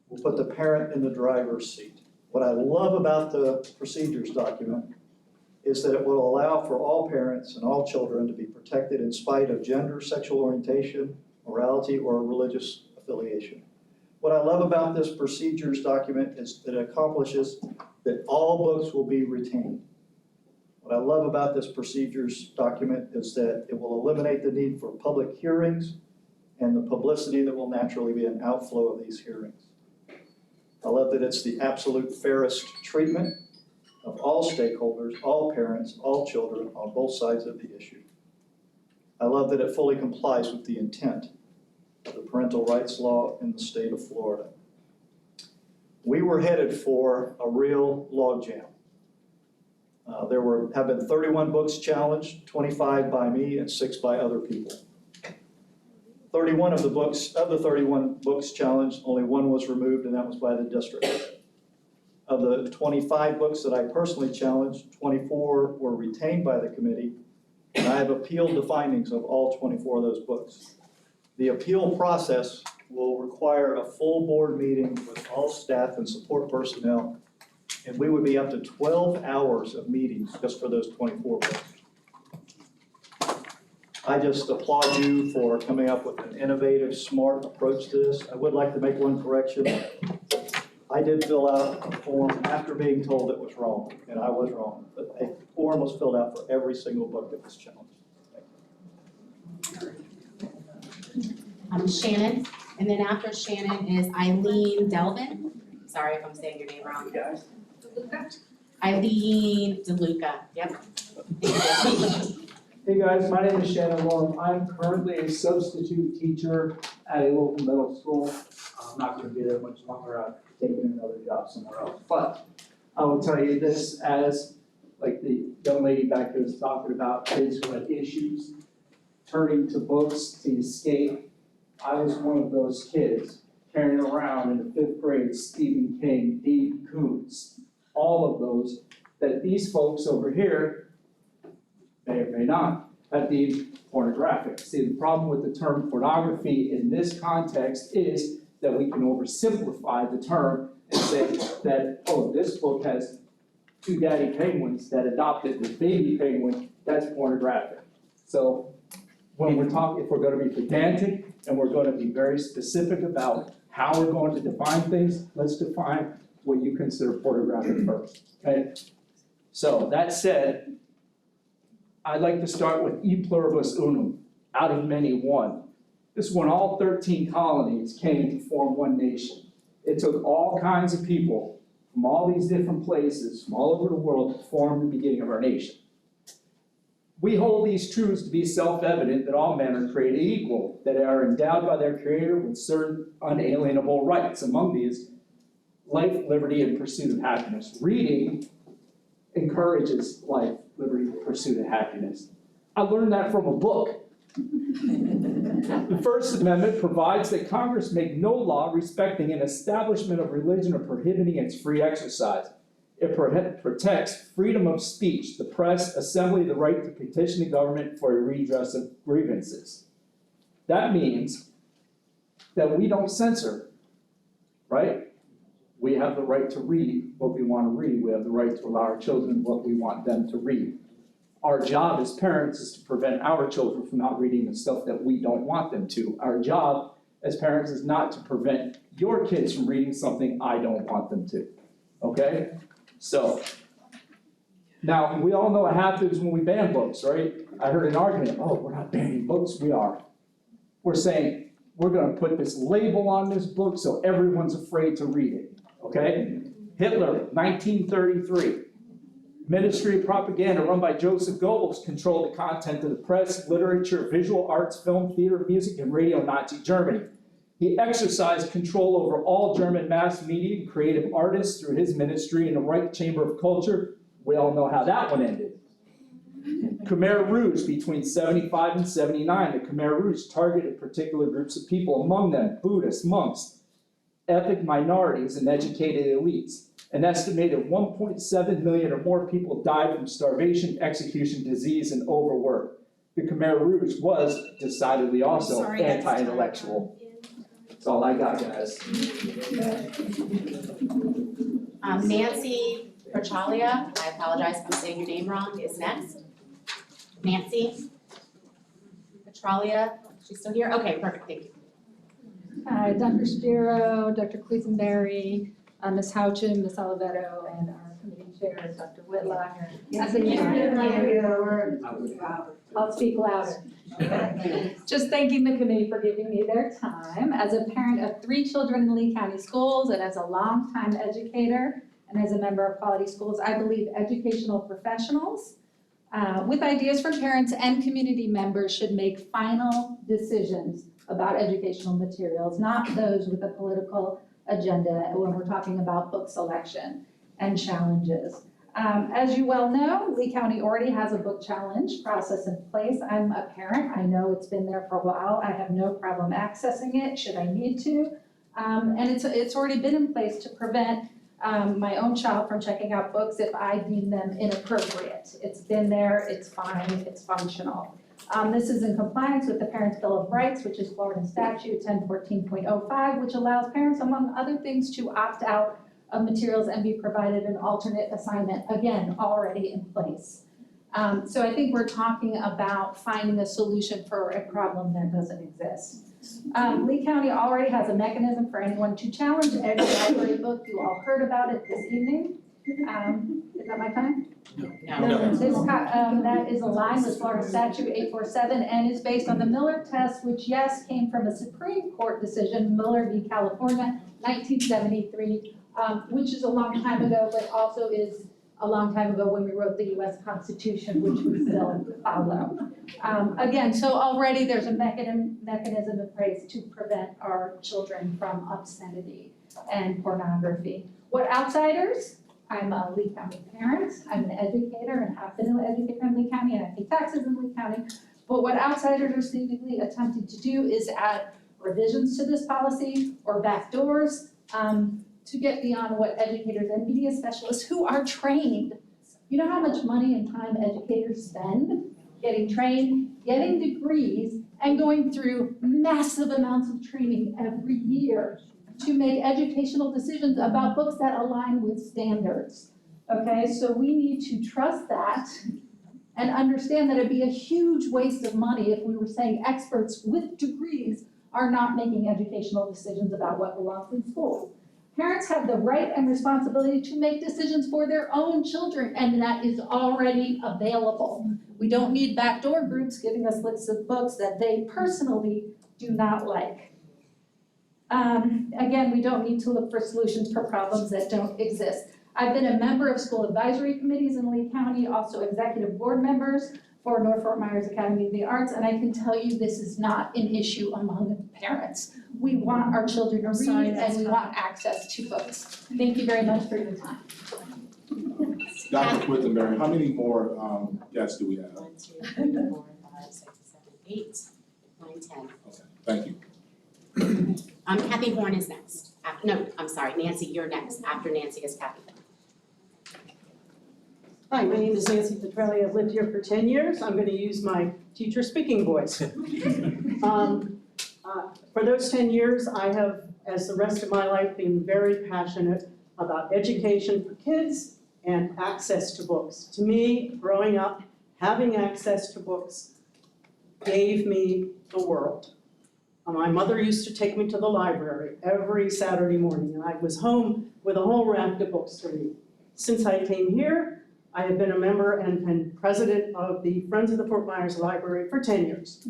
will put the parent in the driver's seat. What I love about the procedures document is that it will allow for all parents and all children to be protected in spite of gender, sexual orientation, morality, or religious affiliation. What I love about this procedures document is that it accomplishes that all books will be retained. What I love about this procedures document is that it will eliminate the need for public hearings and the publicity that will naturally be an outflow of these hearings. I love that it's the absolute fairest treatment of all stakeholders, all parents, all children on both sides of the issue. I love that it fully complies with the intent of the parental rights law in the state of Florida. We were headed for a real logjam. There have been 31 books challenged, 25 by me and 6 by other people. 31 of the 31 books challenged, only 1 was removed, and that was by the district. Of the 25 books that I personally challenged, 24 were retained by the committee, and I have appealed the findings of all 24 of those books. The appeal process will require a full board meeting with all staff and support personnel, and we would be up to 12 hours of meetings just for those 24 books. I just applaud you for coming up with an innovative, smart approach to this. I would like to make one correction. I did fill out a form after being told it was wrong, and I was wrong, but a form was filled out for every single book that was challenged. Shannon, and then after Shannon is Eileen Delvin. Sorry if I'm saying your name wrong. DeLuca? Eileen DeLuca, yep. Hey guys, my name is Shannon Lorem. I'm currently a substitute teacher at a local middle school. I'm not gonna be there much longer. I've taken another job somewhere else. But I will tell you this, as like the young lady back there was talking about, kids who had issues turning to books to escape. I was one of those kids carrying around in the 5th grade Stephen King, Dean Koontz, all of those that these folks over here may or may not have deemed pornographic. See, the problem with the term pornography in this context is that we can oversimplify the term and say that, oh, this book has 2 daddy penguins that adopted this baby penguin, that's pornographic. So when we're talking, if we're gonna be pedantic and we're gonna be very specific about how we're going to define things, let's define what you consider pornographic first, okay? So that said, I'd like to start with E pluribus unum, out of many one. This is when all 13 colonies came to form one nation. It took all kinds of people from all these different places, from all over the world, to form the beginning of our nation. We hold these truths to be self-evident that all men are created equal, that are endowed by their Creator with certain unalienable rights. Among these, life, liberty, and pursuit of happiness. Reading encourages life, liberty, pursuit of happiness. I learned that from a book. The First Amendment provides that Congress make no law respecting an establishment of religion or prohibiting its free exercise. It protects freedom of speech, the press, assembly, the right to petition the government for a redress of grievances. That means that we don't censor, right? We have the right to read what we want to read. We have the right to allow our children what we want them to read. Our job as parents is to prevent our children from not reading the stuff that we don't want them to. Our job as parents is not to prevent your kids from reading something I don't want them to, okay? So, now we all know what happens when we ban books, right? I heard an argument, oh, we're not banning books, we are. We're saying, we're gonna put this label on this book so everyone's afraid to read it, okay? Hitler, 1933. Ministry of Propaganda, run by Joseph Goebbels, controlled the content of the press, literature, visual arts, film, theater, music, and radio in Nazi Germany. He exercised control over all German mass media and creative artists through his ministry in the Reich Chamber of Culture. We all know how that one ended. Khmer Rouge, between 75 and 79, the Khmer Rouge targeted particular groups of people, among them Buddhists, monks, ethnic minorities, and educated elites. An estimated 1.7 million or more people died from starvation, execution, disease, and overwork. The Khmer Rouge was decidedly also anti-intellectual. That's all I got, guys. Nancy Prochalia, I apologize if I'm saying your name wrong, is next. Nancy Petralia, she's still here? Okay, perfect, thank you. Hi, Dr. Spiro, Dr. Quisenberry, Ms. Houchin, Ms. Oliveto, and our committee chair, Dr. Whitlock. I'll speak louder. Just thanking the committee for giving me their time. As a parent of 3 children in Lee County Schools and as a longtime educator and as a member of Quality Schools, I believe educational professionals with ideas from parents and community members should make final decisions about educational materials, not those with a political agenda when we're talking about book selection and challenges. As you well know, Lee County already has a book challenge process in place. I'm a parent, I know it's been there for a while. I have no problem accessing it should I need to. And it's already been in place to prevent my own child from checking out books if I deem them inappropriate. It's been there, it's fine, it's functional. This is in compliance with the Parents' Bill of Rights, which is Florida Statute 1014.05, which allows parents, among other things, to opt out of materials and be provided an alternate assignment, again, already in place. So I think we're talking about finding a solution for a problem that doesn't exist. Lee County already has a mechanism for anyone to challenge every library book. You all heard about it this evening. Is that my time? No. That is aligned with Florida Statute 847 and is based on the Miller test, which, yes, came from a Supreme Court decision, Miller v. California, 1973, which is a long time ago, but also is a long time ago when we wrote the U.S. Constitution, which we still follow. Again, so already there's a mechanism in place to prevent our children from obscenity and pornography. What outsiders? I'm a Lee County parent, I'm an educator and have been an educator in Lee County, and I pay taxes in Lee County. But what outsiders are seemingly attempting to do is add revisions to this policy or backdoors to get beyond what educators and media specialists who are trained. You know how much money and time educators spend getting trained, getting degrees, and going through massive amounts of training every year to make educational decisions about books that align with standards. Okay, so we need to trust that and understand that it'd be a huge waste of money if we were saying experts with degrees are not making educational decisions about what belongs in schools. Parents have the right and responsibility to make decisions for their own children, and that is already available. We don't need backdoor groups giving us lists of books that they personally do not like. Again, we don't need to look for solutions for problems that don't exist. I've been a member of school advisory committees in Lee County, also executive board members for North Fort Myers Academy of the Arts, and I can tell you this is not an issue among parents. We want our children to read and we want access to books. Thank you very much for your time. Dr. Quisenberry, how many more guests do we have? 1, 2, 3, 4, 5, 6, 7, 8, 9, 10. Okay, thank you. Kathy Horn is next. No, I'm sorry, Nancy, you're next. After Nancy is Kathy. Hi, my name is Nancy Petralia. I've lived here for 10 years. I'm going to use my teacher speaking voice. For those 10 years, I have, as the rest of my life, been very passionate about education for kids and access to books. To me, growing up, having access to books gave me the world. My mother used to take me to the library every Saturday morning, and I was home with a whole rack of books to read. Since I came here, I have been a member and been president of the Friends of the Fort Myers Library for 10 years.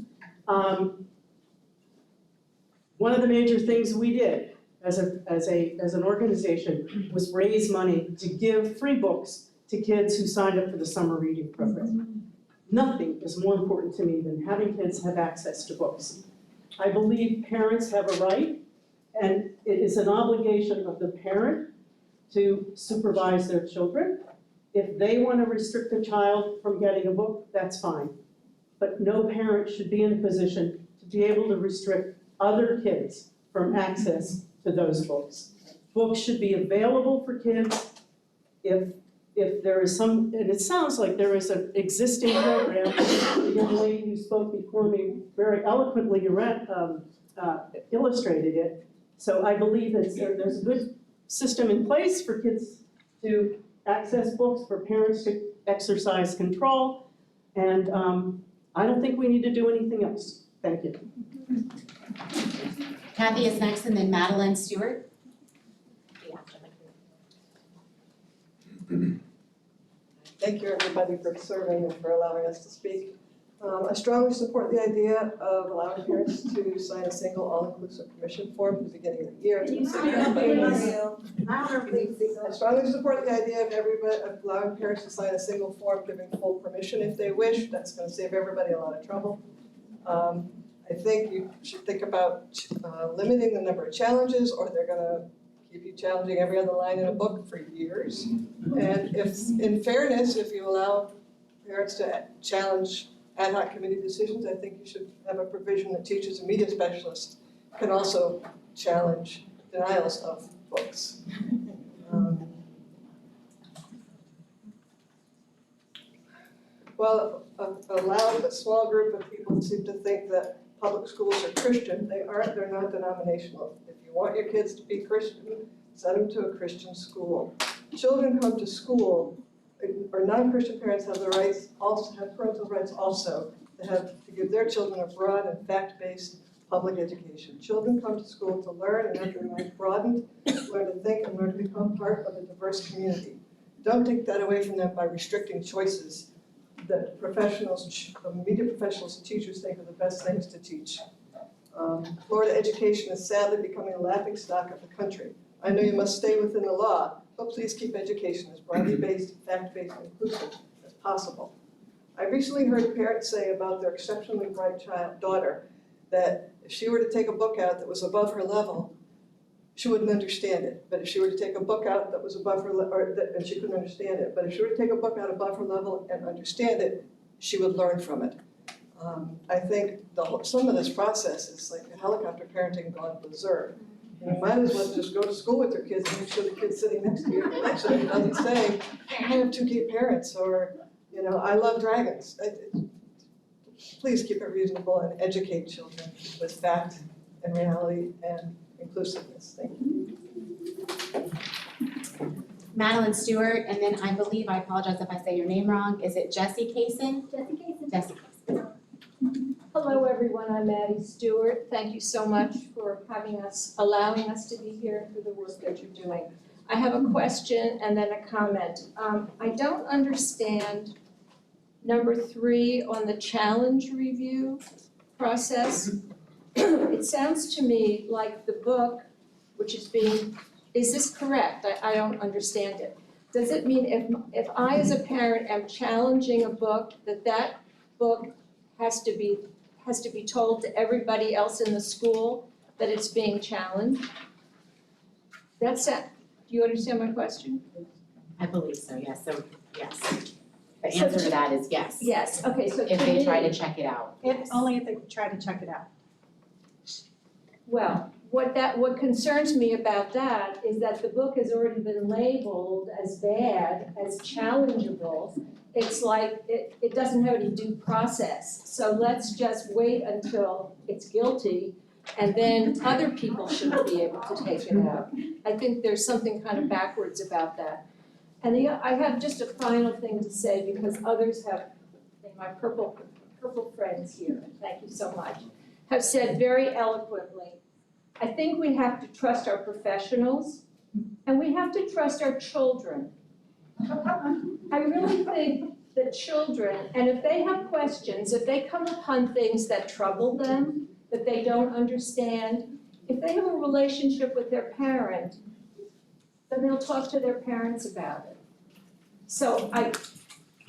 One of the major things we did as an organization was raise money to give free books to kids who signed up for the summer reading program. Nothing is more important to me than having kids have access to books. I believe parents have a right, and it is an obligation of the parent to supervise their children. If they want to restrict a child from getting a book, that's fine. But no parent should be in a position to be able to restrict other kids from access to those books. Books should be available for kids if there is some, and it sounds like there is an existing program. The young lady who spoke before me very eloquently illustrated it. So I believe that there's a good system in place for kids to access books, for parents to exercise control, and I don't think we need to do anything else. Thank you. Kathy is next, and then Madeline Stewart. Thank you, everybody, for serving and for allowing us to speak. I strongly support the idea of allowing parents to sign a single all-inclusive permission form at the beginning of the year. I strongly support the idea of allowing parents to sign a single form giving full permission if they wish. That's going to save everybody a lot of trouble. I think you should think about limiting the number of challenges, or they're going to keep you challenging every other line in a book for years. And if, in fairness, if you allow parents to challenge ad hoc committee decisions, I think you should have a provision that teachers and media specialists can also challenge denials of books. Well, a loud but small group of people seem to think that public schools are Christian. They aren't, they're not denominational. If you want your kids to be Christian, send them to a Christian school. Children come to school, or non-Christian parents have the rights, also have parental rights also, to give their children a broad and fact-based public education. Children come to school to learn and have their minds broadened, learn to think and learn to become part of a diverse community. Don't take that away from them by restricting choices that professionals, media professionals and teachers think are the best things to teach. Florida education is sadly becoming a laughingstock of the country. I know you must stay within the law, but please keep education as broadly based, fact-based, and inclusive as possible. I recently heard parents say about their exceptionally bright daughter that if she were to take a book out that was above her level, she wouldn't understand it. But if she were to take a book out that was above her and she couldn't understand it, but if she were to take a book out above her level and understand it, she would learn from it. I think some of this process is like a helicopter parenting gone berserk. You might as well just go to school with your kids and make sure the kid's sitting next to you next to them doesn't say, I have two gay parents, or, you know, I love dragons. Please keep it reasonable and educate children with fact and reality and inclusiveness. Thank you. Madeline Stewart, and then I believe, I apologize if I say your name wrong, is it Jessie Kaysen? Jessie Kaysen. Jessie Kaysen. Hello, everyone. I'm Maddie Stewart. Thank you so much for allowing us to be here and for the work that you're doing. I have a question and then a comment. I don't understand number 3 on the challenge review process. It sounds to me like the book, which is this correct? I don't understand it. Does it mean if I as a parent am challenging a book, that book has to be told to everybody else in the school that it's being challenged? That's it. Do you understand my question? I believe so, yes, so, yes. The answer to that is yes. Yes, okay, so If they try to check it out. Only if they try to check it out. Well, what concerns me about that is that the book has already been labeled as bad, as challengeable. It's like, it doesn't have any due process. So let's just wait until it's guilty, and then other people shouldn't be able to take it out. I think there's something kind of backwards about that. And I have just a final thing to say, because others have, my purple friends here, thank you so much, have said very eloquently, I think we have to trust our professionals, and we have to trust our children. I really think that children, and if they have questions, if they come upon things that trouble them, that they don't understand, If they have a relationship with their parent, then they'll talk to their parents about it. So I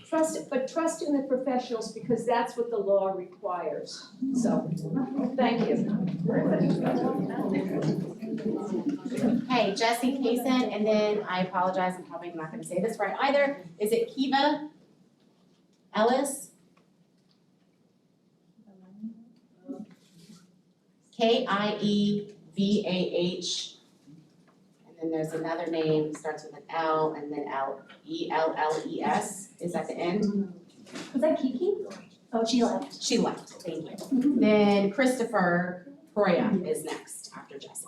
trust it, but trust in the professionals because that's what the law requires. So, thank you. Hey, Jesse Kaysen, and then I apologize, I'm probably not gonna say this right either. Is it Kiva Ellis? Kievah. And then there's another name, starts with an L and then Elles, is at the end? Was that Kiki? Oh, she left. She left, thank you. Then Christopher Proya is next after Jesse.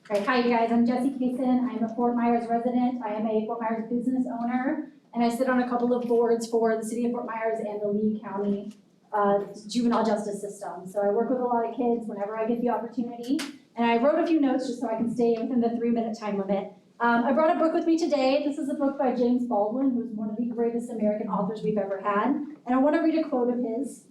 Great, hi you guys, I'm Jessie Kaysen, I'm a Fort Myers resident, I am a Fort Myers business owner, and I sit on a couple of boards for the city of Fort Myers and the Lee County juvenile justice system. So I work with a lot of kids whenever I get the opportunity, and I wrote a few notes just so I can stay within the 3-minute time limit. I brought a book with me today. This is a book by James Baldwin, who's one of the greatest American authors we've ever had, and I want to read a quote of his.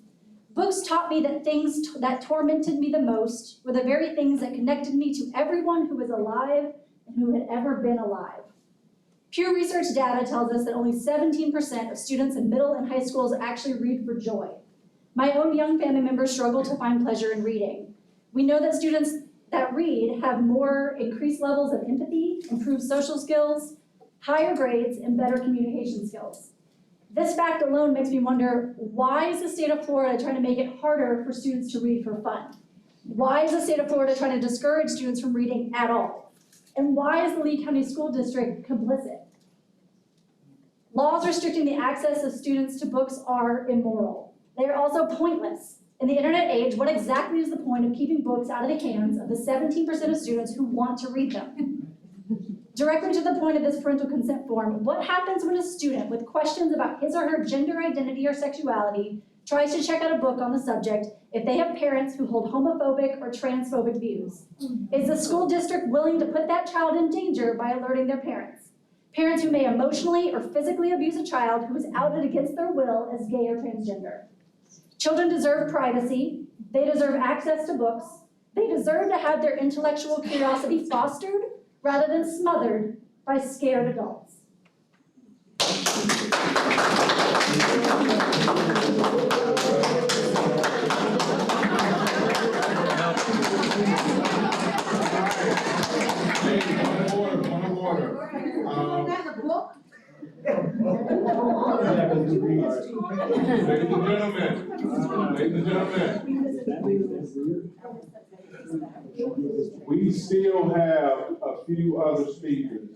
Books taught me that things that tormented me the most were the very things that connected me to everyone who was alive and who had ever been alive. Pew Research data tells us that only 17% of students in middle and high schools actually read for joy. My own young family members struggle to find pleasure in reading. We know that students that read have more increased levels of empathy, improved social skills, higher grades, and better communication skills. This fact alone makes me wonder, why is the state of Florida trying to make it harder for students to read for fun? Why is the state of Florida trying to discourage students from reading at all? And why is the Lee County School District complicit? Laws restricting the access of students to books are immoral. They are also pointless. In the internet age, what exactly is the point of keeping books out of the hands of the 17% of students who want to read them? Directly to the point of this parental consent form, what happens when a student with questions about his or her gender identity or sexuality tries to check out a book on the subject if they have parents who hold homophobic or transphobic views? Is the school district willing to put that child in danger by alerting their parents? Parents who may emotionally or physically abuse a child who is outed against their will as gay or transgender. Children deserve privacy, they deserve access to books, they deserve to have their intellectual curiosity fostered rather than smothered by scared adults. Ladies and gentlemen, we still have a few other speakers.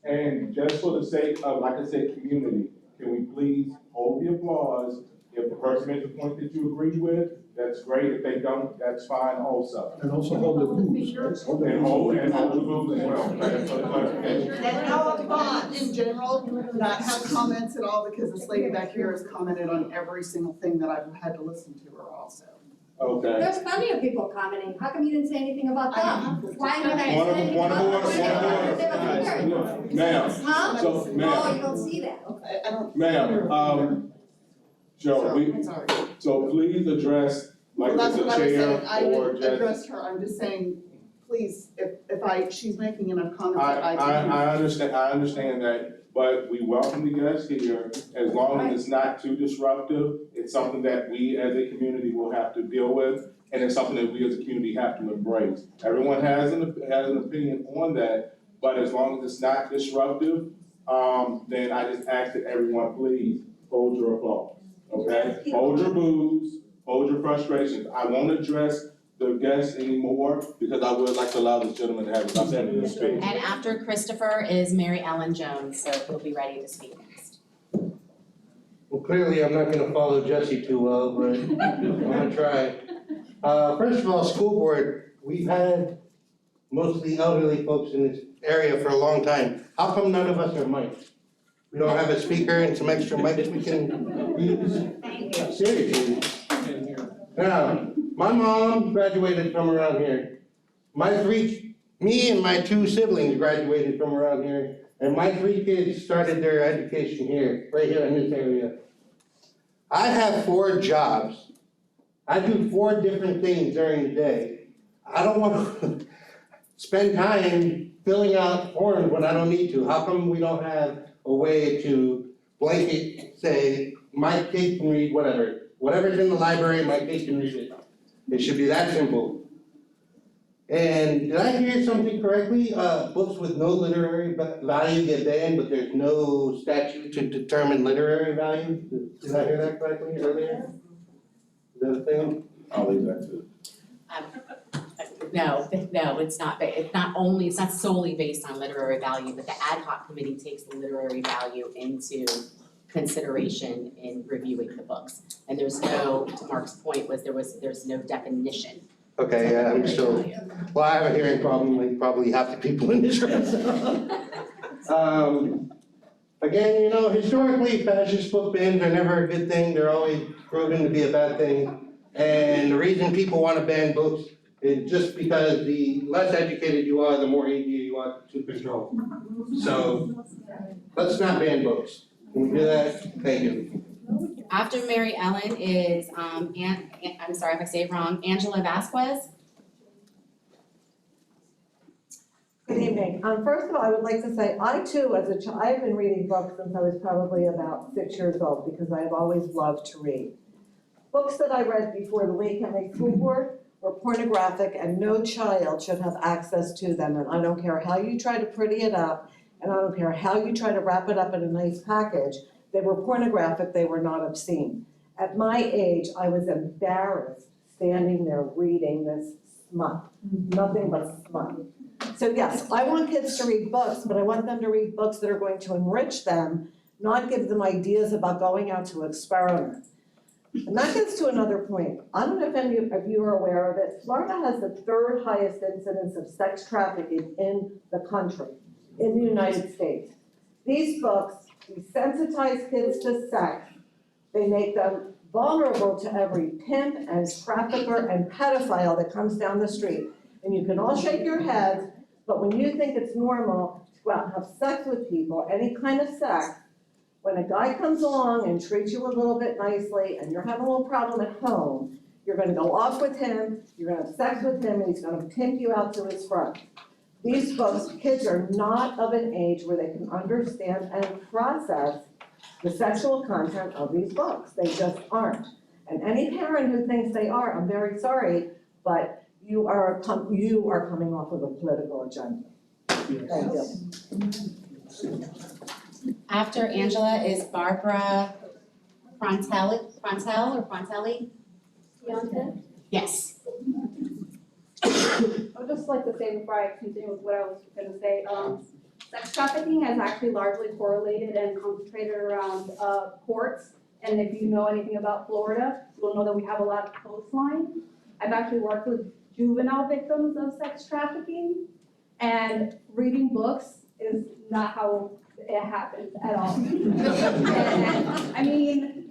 And just for the sake of, like I said, community, can we please hold the applause? If the person makes a point that you agree with, that's great. If they don't, that's fine also. And also hold the booths, right? And hold the booth as well. Thank you for the clarification. And no thought in general, not have comments at all, because this lady back here has commented on every single thing that I've had to listen to her also. Okay. There's plenty of people commenting. How come you didn't say anything about them? Why am I One saying anything more. about them? Ma'am, Huh? so, Oh, you ma'am, don't see that, okay. I don't. ma'am, Joe, Sorry. so please address, like, Well, that's the what I was chair saying, I or didn't just. address her, I'm just saying, please, she's making enough comments that I understand that, but we welcome the guests here, as long as it's not too disruptive. It's something that we as a community will have to deal with, and it's something that we as a community have to embrace. Everyone has an opinion on that, but as long as it's not disruptive, then I just ask that everyone please hold your applause, okay? Hold your boos, hold your frustrations. I won't address the guests anymore, because I would like to allow this gentleman to have an opportunity to speak. And after Christopher is Mary Ellen Jones, so he'll be ready to speak next. Well, clearly I'm not gonna follow Jesse too well, but I'm gonna try. First of all, school board, we've had mostly elderly folks in this area for a long time. How come none of us are mic'd? We don't have a speaker and some extra mics we can use? Seriously. Now, my mom graduated from around here. Me and my 2 siblings graduated from around here, and my 3 kids started their education here, right here in this area. I have 4 jobs. I do 4 different things during the day. I don't wanna spend time filling out forms when I don't need to. How come we don't have a way to blanket say, my kid can read whatever's in the library, my kid can read it. It should be that simple. And did I hear something correctly? Books with no literary value get banned, but there's no statute to determine literary value? Did I hear that correctly earlier? Is that a thing? I'll leave that to. No, it's not, it's not solely based on literary value, but the ad hoc committee takes the literary value into consideration in reviewing the books. And there's no, to Mark's point, there's no definition. Okay, yeah, I'm still, well, I have a hearing problem like probably half the people in this room. Again, historically, fascist book bans are never a good thing. They're always proven to be a bad thing. And the reason people want to ban books is just because the less educated you are, the more easier you are to control. So let's not ban books. Can we do that? Thank you. After Mary Ellen is, I'm sorry if I say it wrong, Angela Vasquez. Good evening. First of all, I would like to say, I too, as a child, I've been reading books since I was probably about 6 years old because I have always loved to read. Books that I read before the Lee County School Board were pornographic and no child should have access to them. And I don't care how you try to pretty it up, and I don't care how you try to wrap it up in a nice package. They were pornographic, they were not obscene. At my age, I was embarrassed standing there reading this smut, nothing but smut. So yes, I want kids to read books, but I want them to read books that are going to enrich them, not give them ideas about going out to experiment. And that gets to another point. I don't know if any of you are aware of it. Florida has the 3rd highest incidence of sex trafficking in the country, in the United States. These books desensitize kids to sex. They make them vulnerable to every pimp and trafficker and pedophile that comes down the street. And you can all shake your heads, but when you think it's normal to go out and have sex with people, any kind of sex, when a guy comes along and treats you a little bit nicely and you're having a little problem at home, you're gonna go off with him, you're gonna have sex with him, and he's gonna pimp you out to his friends. These books, kids are not of an age where they can understand and process the sexual content of these books. They just aren't. And any parent who thinks they are, I'm very sorry, but you are coming off of a political agenda. Thank you. After Angela is Barbara Frontelli? Yes. I would just like to say before I continue with what I was gonna say, sex trafficking has actually largely correlated and concentrated around ports. And if you know anything about Florida, you'll know that we have a lot of coastline. I've actually worked with juvenile victims of sex trafficking, and reading books is not how it happens at all. And, I mean,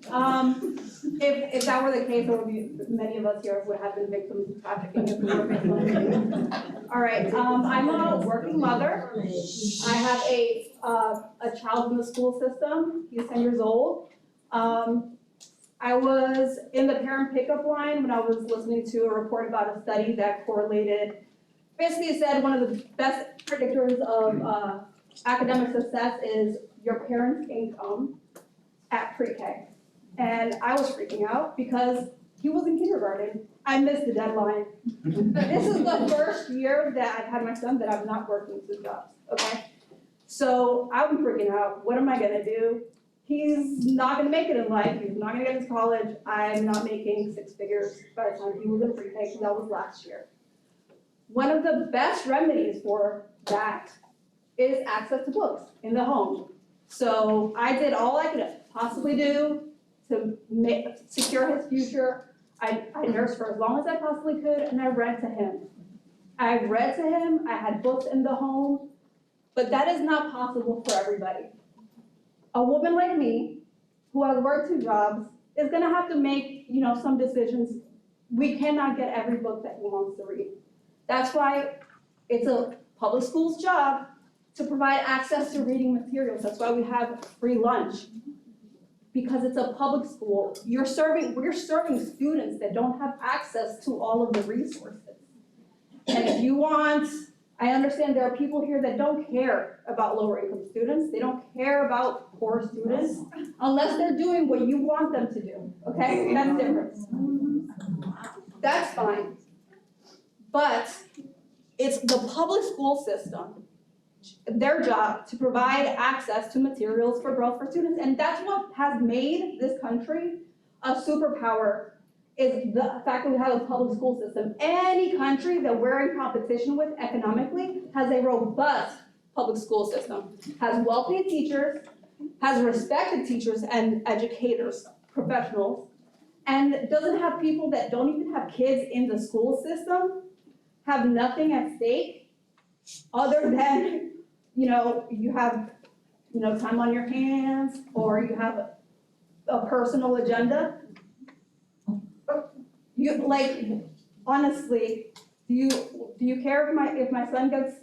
if that were the case, there would be, many of us here would have been victims of trafficking if we were victims. All right, I'm a working mother. I have a child in the school system. He's 10 years old. I was in the parent pickup line when I was listening to a report about a study that correlated, basically said one of the best predictors of academic success is your parents' income at pre-K. And I was freaking out because he was in kindergarten. I missed the deadline. This is the first year that I've had my son that I'm not working 2 jobs, okay? So I'm freaking out. What am I gonna do? He's not gonna make it in life. He's not gonna get into college. I'm not making 6 figures by the time he was in pre-K, because that was last year. One of the best remedies for that is access to books in the home. So I did all I could possibly do to secure his future. I nursed for as long as I possibly could, and I read to him. I had books in the home, but that is not possible for everybody. A woman like me, who has worked 2 jobs, is gonna have to make, some decisions. We cannot get every book that he wants to read. That's why it's a public school's job to provide access to reading materials. That's why we have free lunch. Because it's a public school, we're serving students that don't have access to all of the resources. And if you want, I understand there are people here that don't care about lower income students, they don't care about poor students, unless they're doing what you want them to do, okay? That's different. That's fine. But it's the public school system, their job to provide access to materials for growth for students, and that's what has made this country a superpower, is the fact that we have a public school system. Any country that we're in competition with economically has a robust public school system, has well-paid teachers, has respected teachers and educators, professionals, and doesn't have people that don't even have kids in the school system, have nothing at stake, other than, you have, time on your hands, or you have a personal agenda. Honestly, do you care if my son gets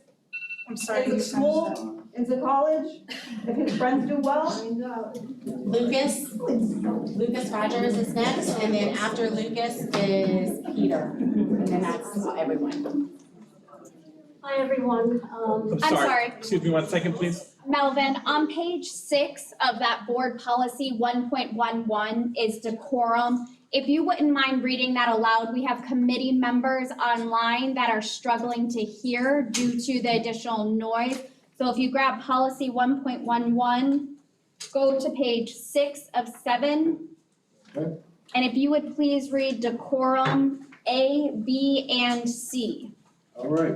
into school, into college, if his friends do well? Lucas Rogers is next, and then after Lucas is Peter, and then that's everyone. Hi, everyone. I'm sorry. Excuse me 1 second, please. Melvin, on page 6 of that board policy 1.11 is decorum. If you wouldn't mind reading that aloud, we have committee members online that are struggling to hear due to the additional noise. So if you grab policy 1.11, go to page 6 of 7. Okay. And if you would please read decorum A, B, and C. All right.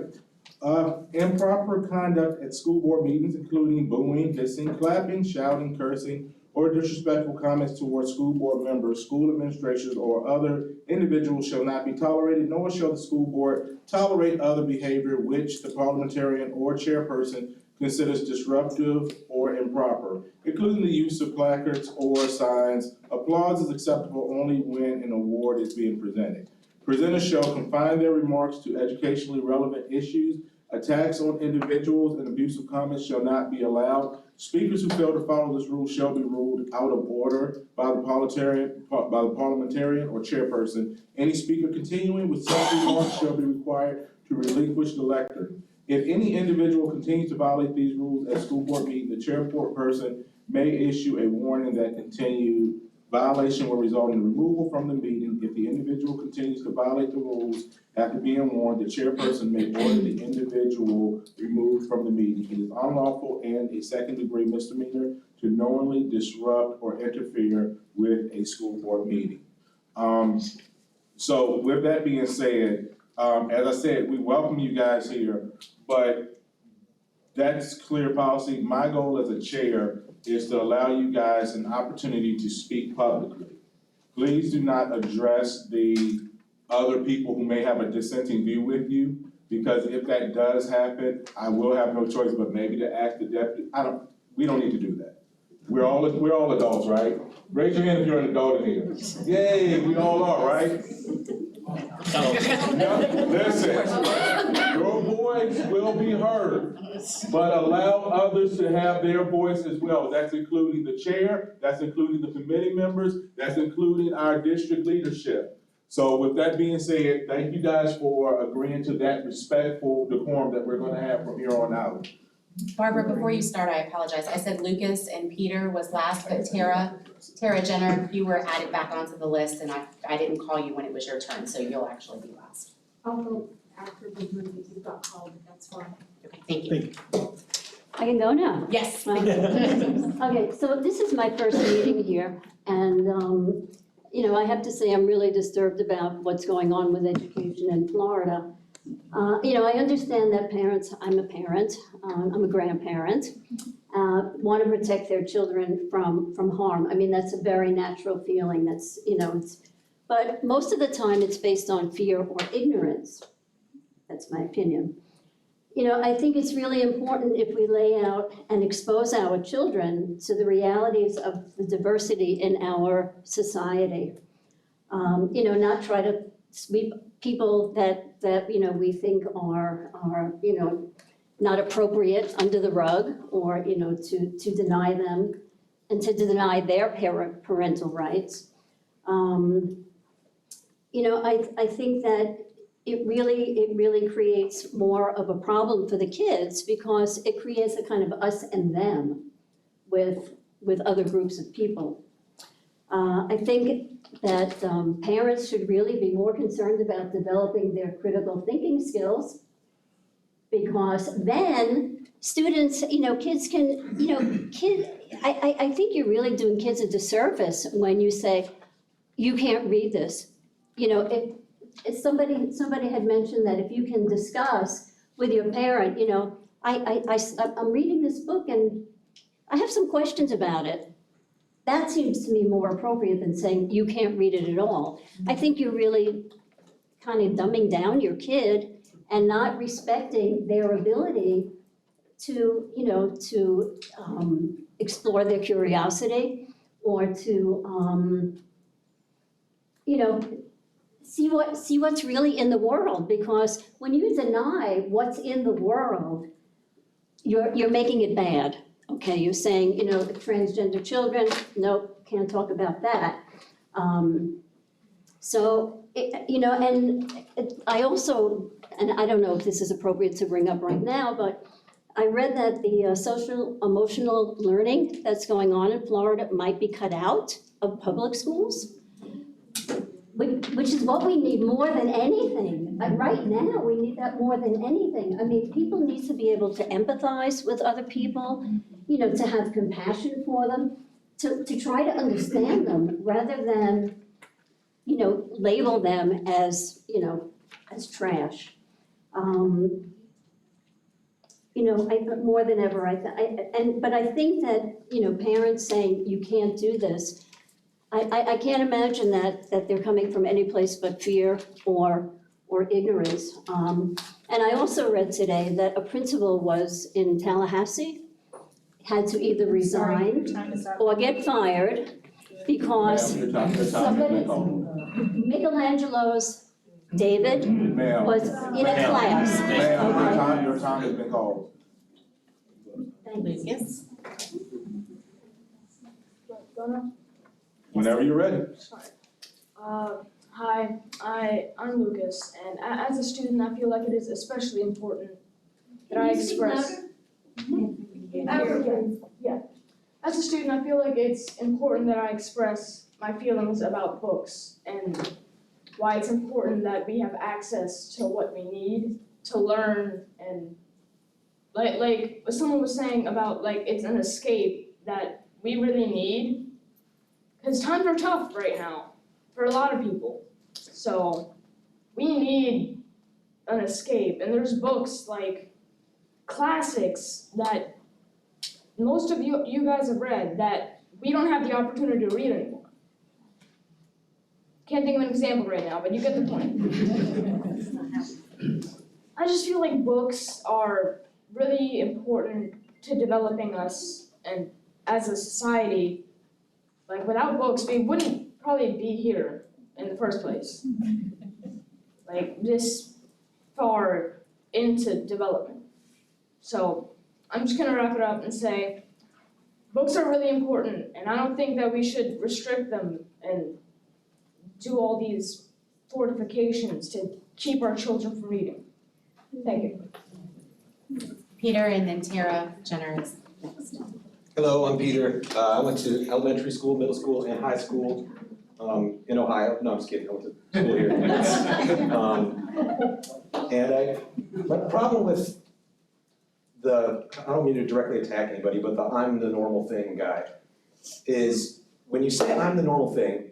Improper conduct at school board meetings, including booing, hissing, clapping, shouting, cursing, or disrespectful comments towards school board members, school administrators, or other individuals shall not be tolerated, nor shall the school board tolerate other behavior which the parliamentarian or chairperson considers disruptive or improper, including the use of placards or signs. Applause is acceptable only when an award is being presented. Presenters shall confine their remarks to educationally relevant issues. Attacks on individuals and abusive comments shall not be allowed. Speakers who fail to follow this rule shall be ruled out of order by the parliamentarian or chairperson. Any speaker continuing with such remarks shall be required to relinquish the lectern. If any individual continues to violate these rules at school board meeting, the chairperson may issue a warning that continued violation will result in removal from the meeting. If the individual continues to violate the rules after being warned, the chairperson may order the individual removed from the meeting. It is unlawful and a second-degree misdemeanor to knowingly disrupt or interfere with a school board meeting. So with that being said, as I said, we welcome you guys here, but that's clear policy. My goal as a chair is to allow you guys an opportunity to speak publicly. Please do not address the other people who may have a dissenting view with you, because if that does happen, I will have no choice but maybe to ask the deputy. We don't need to do that. We're all adults, right? Raise your hand if you're an adult in here. Yay, we all are, right? Listen, your voice will be heard, but allow others to have their voice as well. That's including the chair, that's including the committee members, that's including our district leadership. So with that being said, thank you guys for agreeing to that respectful decorum that we're gonna have from here on out. Barbara, before you start, I apologize. I said Lucas and Peter was last, but Tara Jenner, you were added back onto the list, and I didn't call you when it was your turn, so you'll actually be last. I'll go after the members who got called, but that's fine. Okay, thank you. I can go now? Yes. Okay, so this is my first meeting here, and, I have to say I'm really disturbed about what's going on with education in Florida. I understand that parents, I'm a parent, I'm a grandparent, want to protect their children from harm. I mean, that's a very natural feeling, but most of the time it's based on fear or ignorance. That's my opinion. I think it's really important if we lay out and expose our children to the realities of the diversity in our society. Not try to sweep people that we think are not appropriate under the rug, or to deny them and to deny their parental rights. I think that it really creates more of a problem for the kids because it creates a kind of us and them with other groups of people. I think that parents should really be more concerned about developing their critical thinking skills because then students, kids can, I think you're really doing kids a disservice when you say, you can't read this. If somebody had mentioned that if you can discuss with your parent, I'm reading this book and I have some questions about it. That seems to me more appropriate than saying you can't read it at all. I think you're really kind of dumbing down your kid and not respecting their ability to, explore their curiosity or to, see what's really in the world. Because when you deny what's in the world, you're making it bad. Okay, you're saying, transgender children, nope, can't talk about that. I also, and I don't know if this is appropriate to bring up right now, but I read that the social emotional learning that's going on in Florida might be cut out of public schools, which is what we need more than anything. Right now, we need that more than anything. I mean, people need to be able to empathize with other people, to have compassion for them, to try to understand them rather than, label them as, as trash. More than ever, but I think that, parents saying you can't do this, I can't imagine that they're coming from any place but fear or ignorance. And I also read today that a principal was in Tallahassee, had to either resign or get fired because somebody, Michelangelo's David was in a class. Ma'am, your time has been called. Thank you. Yes. Whenever you're ready. Hi, I'm Lucas, and as a student, I feel like it is especially important that I express. Yeah. As a student, I feel like it's important that I express my feelings about books and why it's important that we have access to what we need to learn, and like what someone was saying about it's an escape that we really need, because times are tough right now for a lot of people. So we need an escape, and there's books like classics that most of you guys have read that we don't have the opportunity to read anymore. Can't think of an example right now, but you get the point. I just feel like books are really important to developing us and as a society. Like without books, we wouldn't probably be here in the first place. Like this far into development. So I'm just gonna wrap it up and say, books are really important, and I don't think that we should restrict them and do all these fortifications to keep our children from reading. Thank you. Peter, and then Tara Jenner is next. Hello, I'm Peter. I went to elementary school, middle school, and high school in Ohio. No, I'm just kidding. I went to school here. My problem with I don't mean to directly attack anybody, but the I'm the normal thing guy is when you say I'm the normal thing,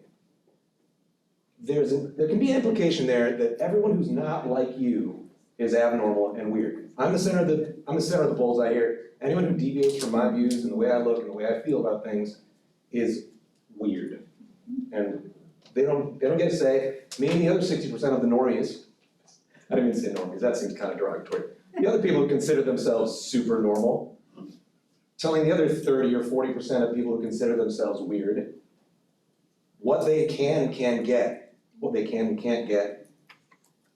there can be an implication there that everyone who's not like you is abnormal and weird. I'm the center of the bullseye here. Anyone who deviates from my views and the way I look and the way I feel about things is weird. And they don't get to say, me and the other 60% of the normies, I didn't mean to say normies, that seems kind of derogatory. The other people who consider themselves super normal, telling the other 30 or 40% of people who consider themselves weird what they can get, what they can and can't get.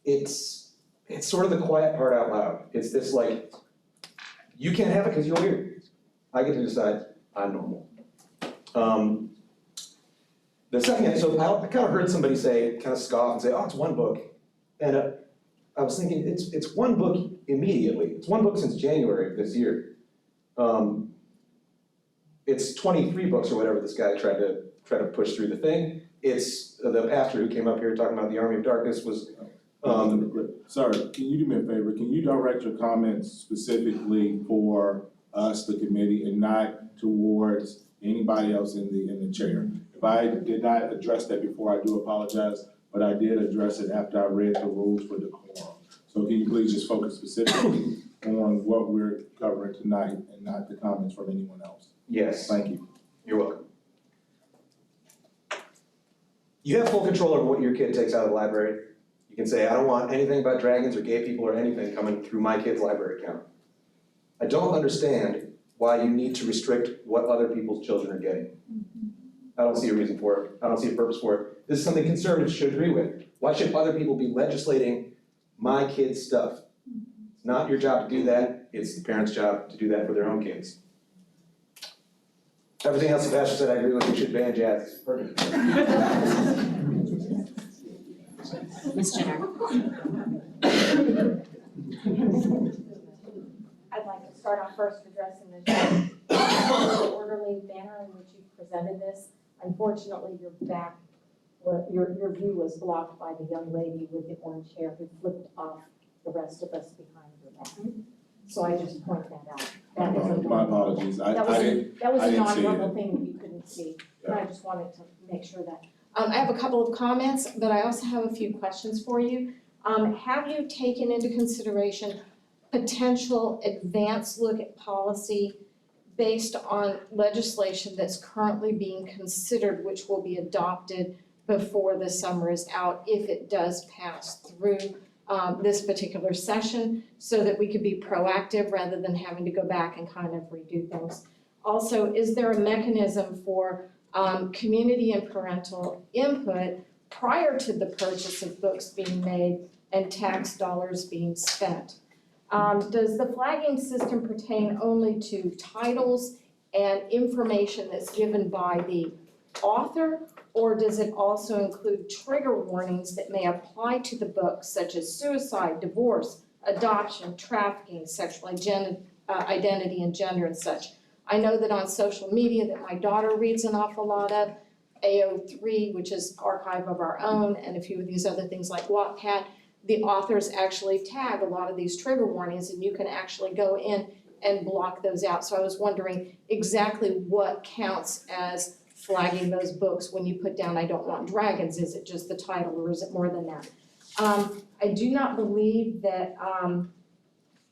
It's sort of the quiet part out loud. It's this like, you can't have it because you're weird. I get to decide I'm normal. The second, so I kind of heard somebody say, kind of scoff and say, oh, it's one book. And I was thinking, it's one book immediately, it's one book since January of this year. It's 23 books or whatever this guy tried to push through the thing. It's the pastor who came up here talking about the Army of Darkness was, Sorry, can you do me a favor? Can you direct your comments specifically for us, the committee, and not towards anybody else in the chair? If I did not address that before, I do apologize, but I did address it after I read the rules for decorum. So can you please just focus specifically on what we're covering tonight and not the comments from anyone else? Yes. Thank you. You're welcome. You have full control over what your kid takes out of the library. You can say, I don't want anything about dragons or gay people or anything coming through my kid's library account. I don't understand why you need to restrict what other people's children are getting. I don't see a reason for it. I don't see a purpose for it. This is something conservatives should agree with. Why should other people be legislating my kid's stuff? It's not your job to do that. It's the parents' job to do that for their own kids. Everything else the pastor said, I agree with. We should ban jazz. Ms. Jenner. I'd like to start off first addressing the orderly manner in which you presented this. Unfortunately, your view was blocked by the young lady with the orange hair who flipped off the rest of us behind your back. So I just point that out. That was My apologies. I didn't That was I a didn't see non-verbal it. thing that you couldn't see, and I just wanted to make sure that. I have a couple of comments, but I also have a few questions for you. Have you taken into consideration potential advanced look at policy based on legislation that's currently being considered, which will be adopted before the summer is out, if it does pass through this particular session, so that we could be proactive rather than having to go back and kind of redo things? Also, is there a mechanism for community and parental input prior to the purchase of books being made and tax dollars being spent? Does the flagging system pertain only to titles and information that's given by the author, or does it also include trigger warnings that may apply to the book, such as suicide, divorce, adoption, trafficking, sexual identity and gender and such? I know that on social media that my daughter reads an awful lot of, AO3, which is Archive of Our Own, and a few of these other things like Wattpad, the authors actually tag a lot of these trigger warnings, and you can actually go in and block those out. So I was wondering exactly what counts as flagging those books when you put down, I don't want dragons. Is it just the title, or is it more than that? I do not believe that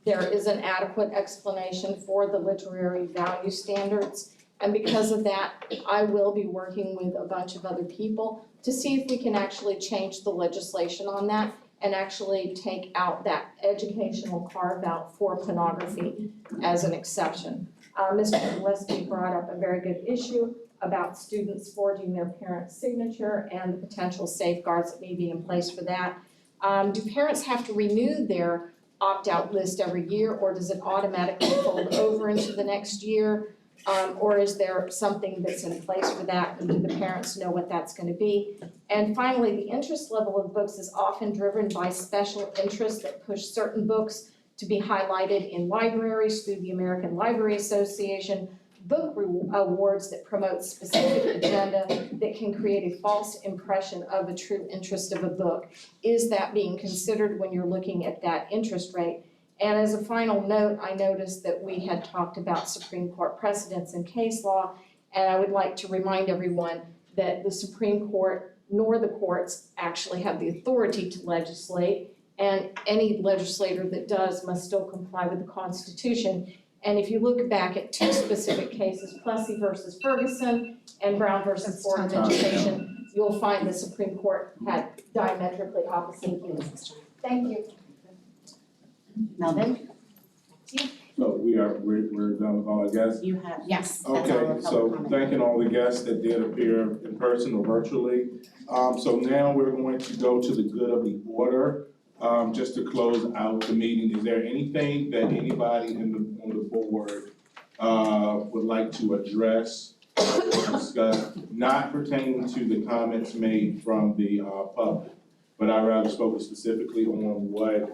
there is an adequate explanation for the literary value standards. And because of that, I will be working with a bunch of other people to see if we can actually change the legislation on that and actually take out that educational carve-out for pornography as an exception. Mr. Gillespie brought up a very good issue about students forging their parents' signature and the potential safeguards that may be in place for that. Do parents have to renew their opt-out list every year, or does it automatically fold over into the next year? Or is there something that's in place for that, and do the parents know what that's gonna be? And finally, the interest level of books is often driven by special interests that push certain books to be highlighted in libraries through the American Library Association, book awards that promote specific agenda that can create a false impression of a true interest of a book. Is that being considered when you're looking at that interest rate? And as a final note, I noticed that we had talked about Supreme Court precedents and case law, and I would like to remind everyone that the Supreme Court nor the courts actually have the authority to legislate, and any legislator that does must still comply with the Constitution. And if you look back at two specific cases, Plessy versus Ferguson and Brown versus Board of Education, you'll find the Supreme Court had diametrically opposite views. Thank you. Melvin? So we're done with all our guests? You have, yes, that's all the Okay, public so comment. thanking all the guests that did appear in person or virtually. So now we're going to go to the good of the order. Just to close out the meeting, is there anything that anybody on the board would like to address or discuss, not pertaining to the comments made from the public, but I'd rather focus specifically on what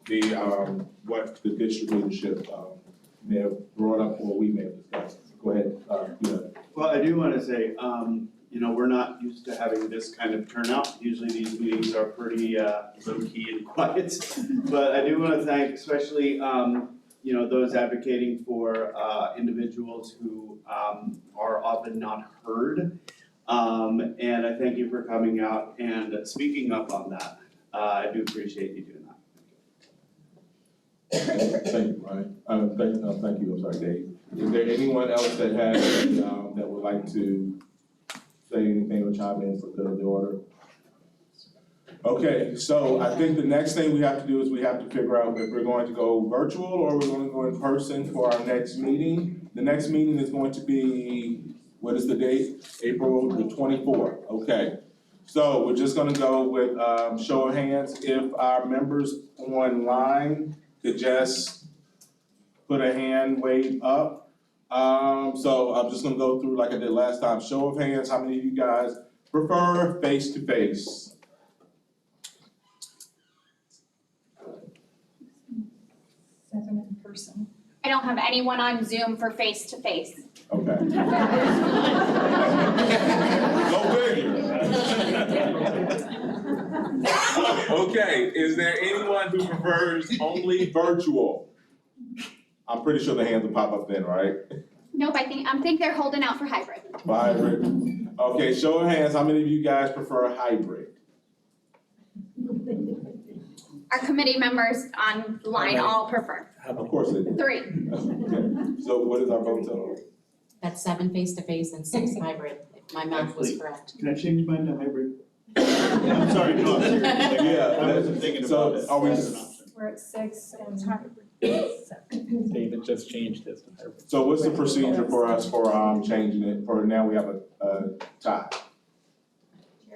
the district leadership, may have brought up or we may have discussed. Go ahead, yeah. Well, I do want to say, we're not used to having this kind of turnout. Usually these meetings are pretty low-key and quiet. But I do want to thank especially, those advocating for individuals who are often not heard. And I thank you for coming out and speaking up on that. I do appreciate you doing that. Thank you, Ryan. Thank you, I'm sorry, Dave. Is there anyone else that has, that would like to say anything or chime in for the order? Okay, so I think the next thing we have to do is we have to figure out if we're going to go virtual or we're going to go in person for our next meeting. The next meeting is going to be, what is the date? April the 24th, okay. So we're just gonna go with show of hands. If our members online could just put a hand wave up. So I'm just gonna go through like I did last time. Show of hands, how many of you guys prefer face-to-face? Seven in person. I don't have anyone on Zoom for face-to-face. Okay. Go figure. Okay, is there anyone who prefers only virtual? I'm pretty sure the hands will pop up then, right? Nope, I think they're holding out for hybrid. Hybrid. Okay, show of hands, how many of you guys prefer hybrid? Our committee members online all prefer. Of course they do. 3. Okay, so what is our vote total? That's 7 face-to-face and 6 hybrid, if my math was correct. Can I change mine to hybrid? I'm sorry, no, I'm serious. Like, Yeah, I wasn't thinking about it. so are we- as an option. We're at 6 and hybrid. David just changed his to hybrid. So what's the procedure for us for changing it, for now we have a tie?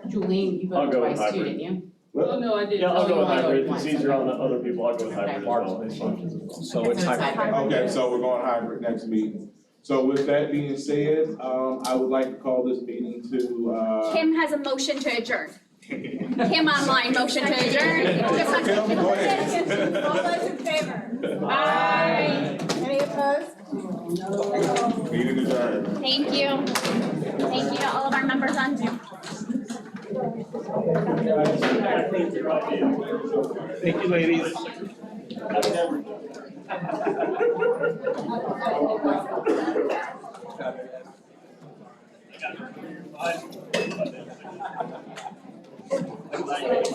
Julie, you I'll voted go with twice too, hybrid. didn't you? Oh, no, I didn't. Yeah, I'll Oh, go you with only hybrid, voted it's once, easier on okay. the other people, I'll go with hybrid as well. So it's That's hybrid. Okay, so we're going hybrid next meeting. So with that being said, I would like to call this meeting to, Kim has a motion to adjourn. Kim online, motion to adjourn. Kim, go ahead. All those in favor? Aye. Any opposed? Meeting adjourned. Thank you. Thank you to all of our members on Zoom. Thank you, ladies. Bye.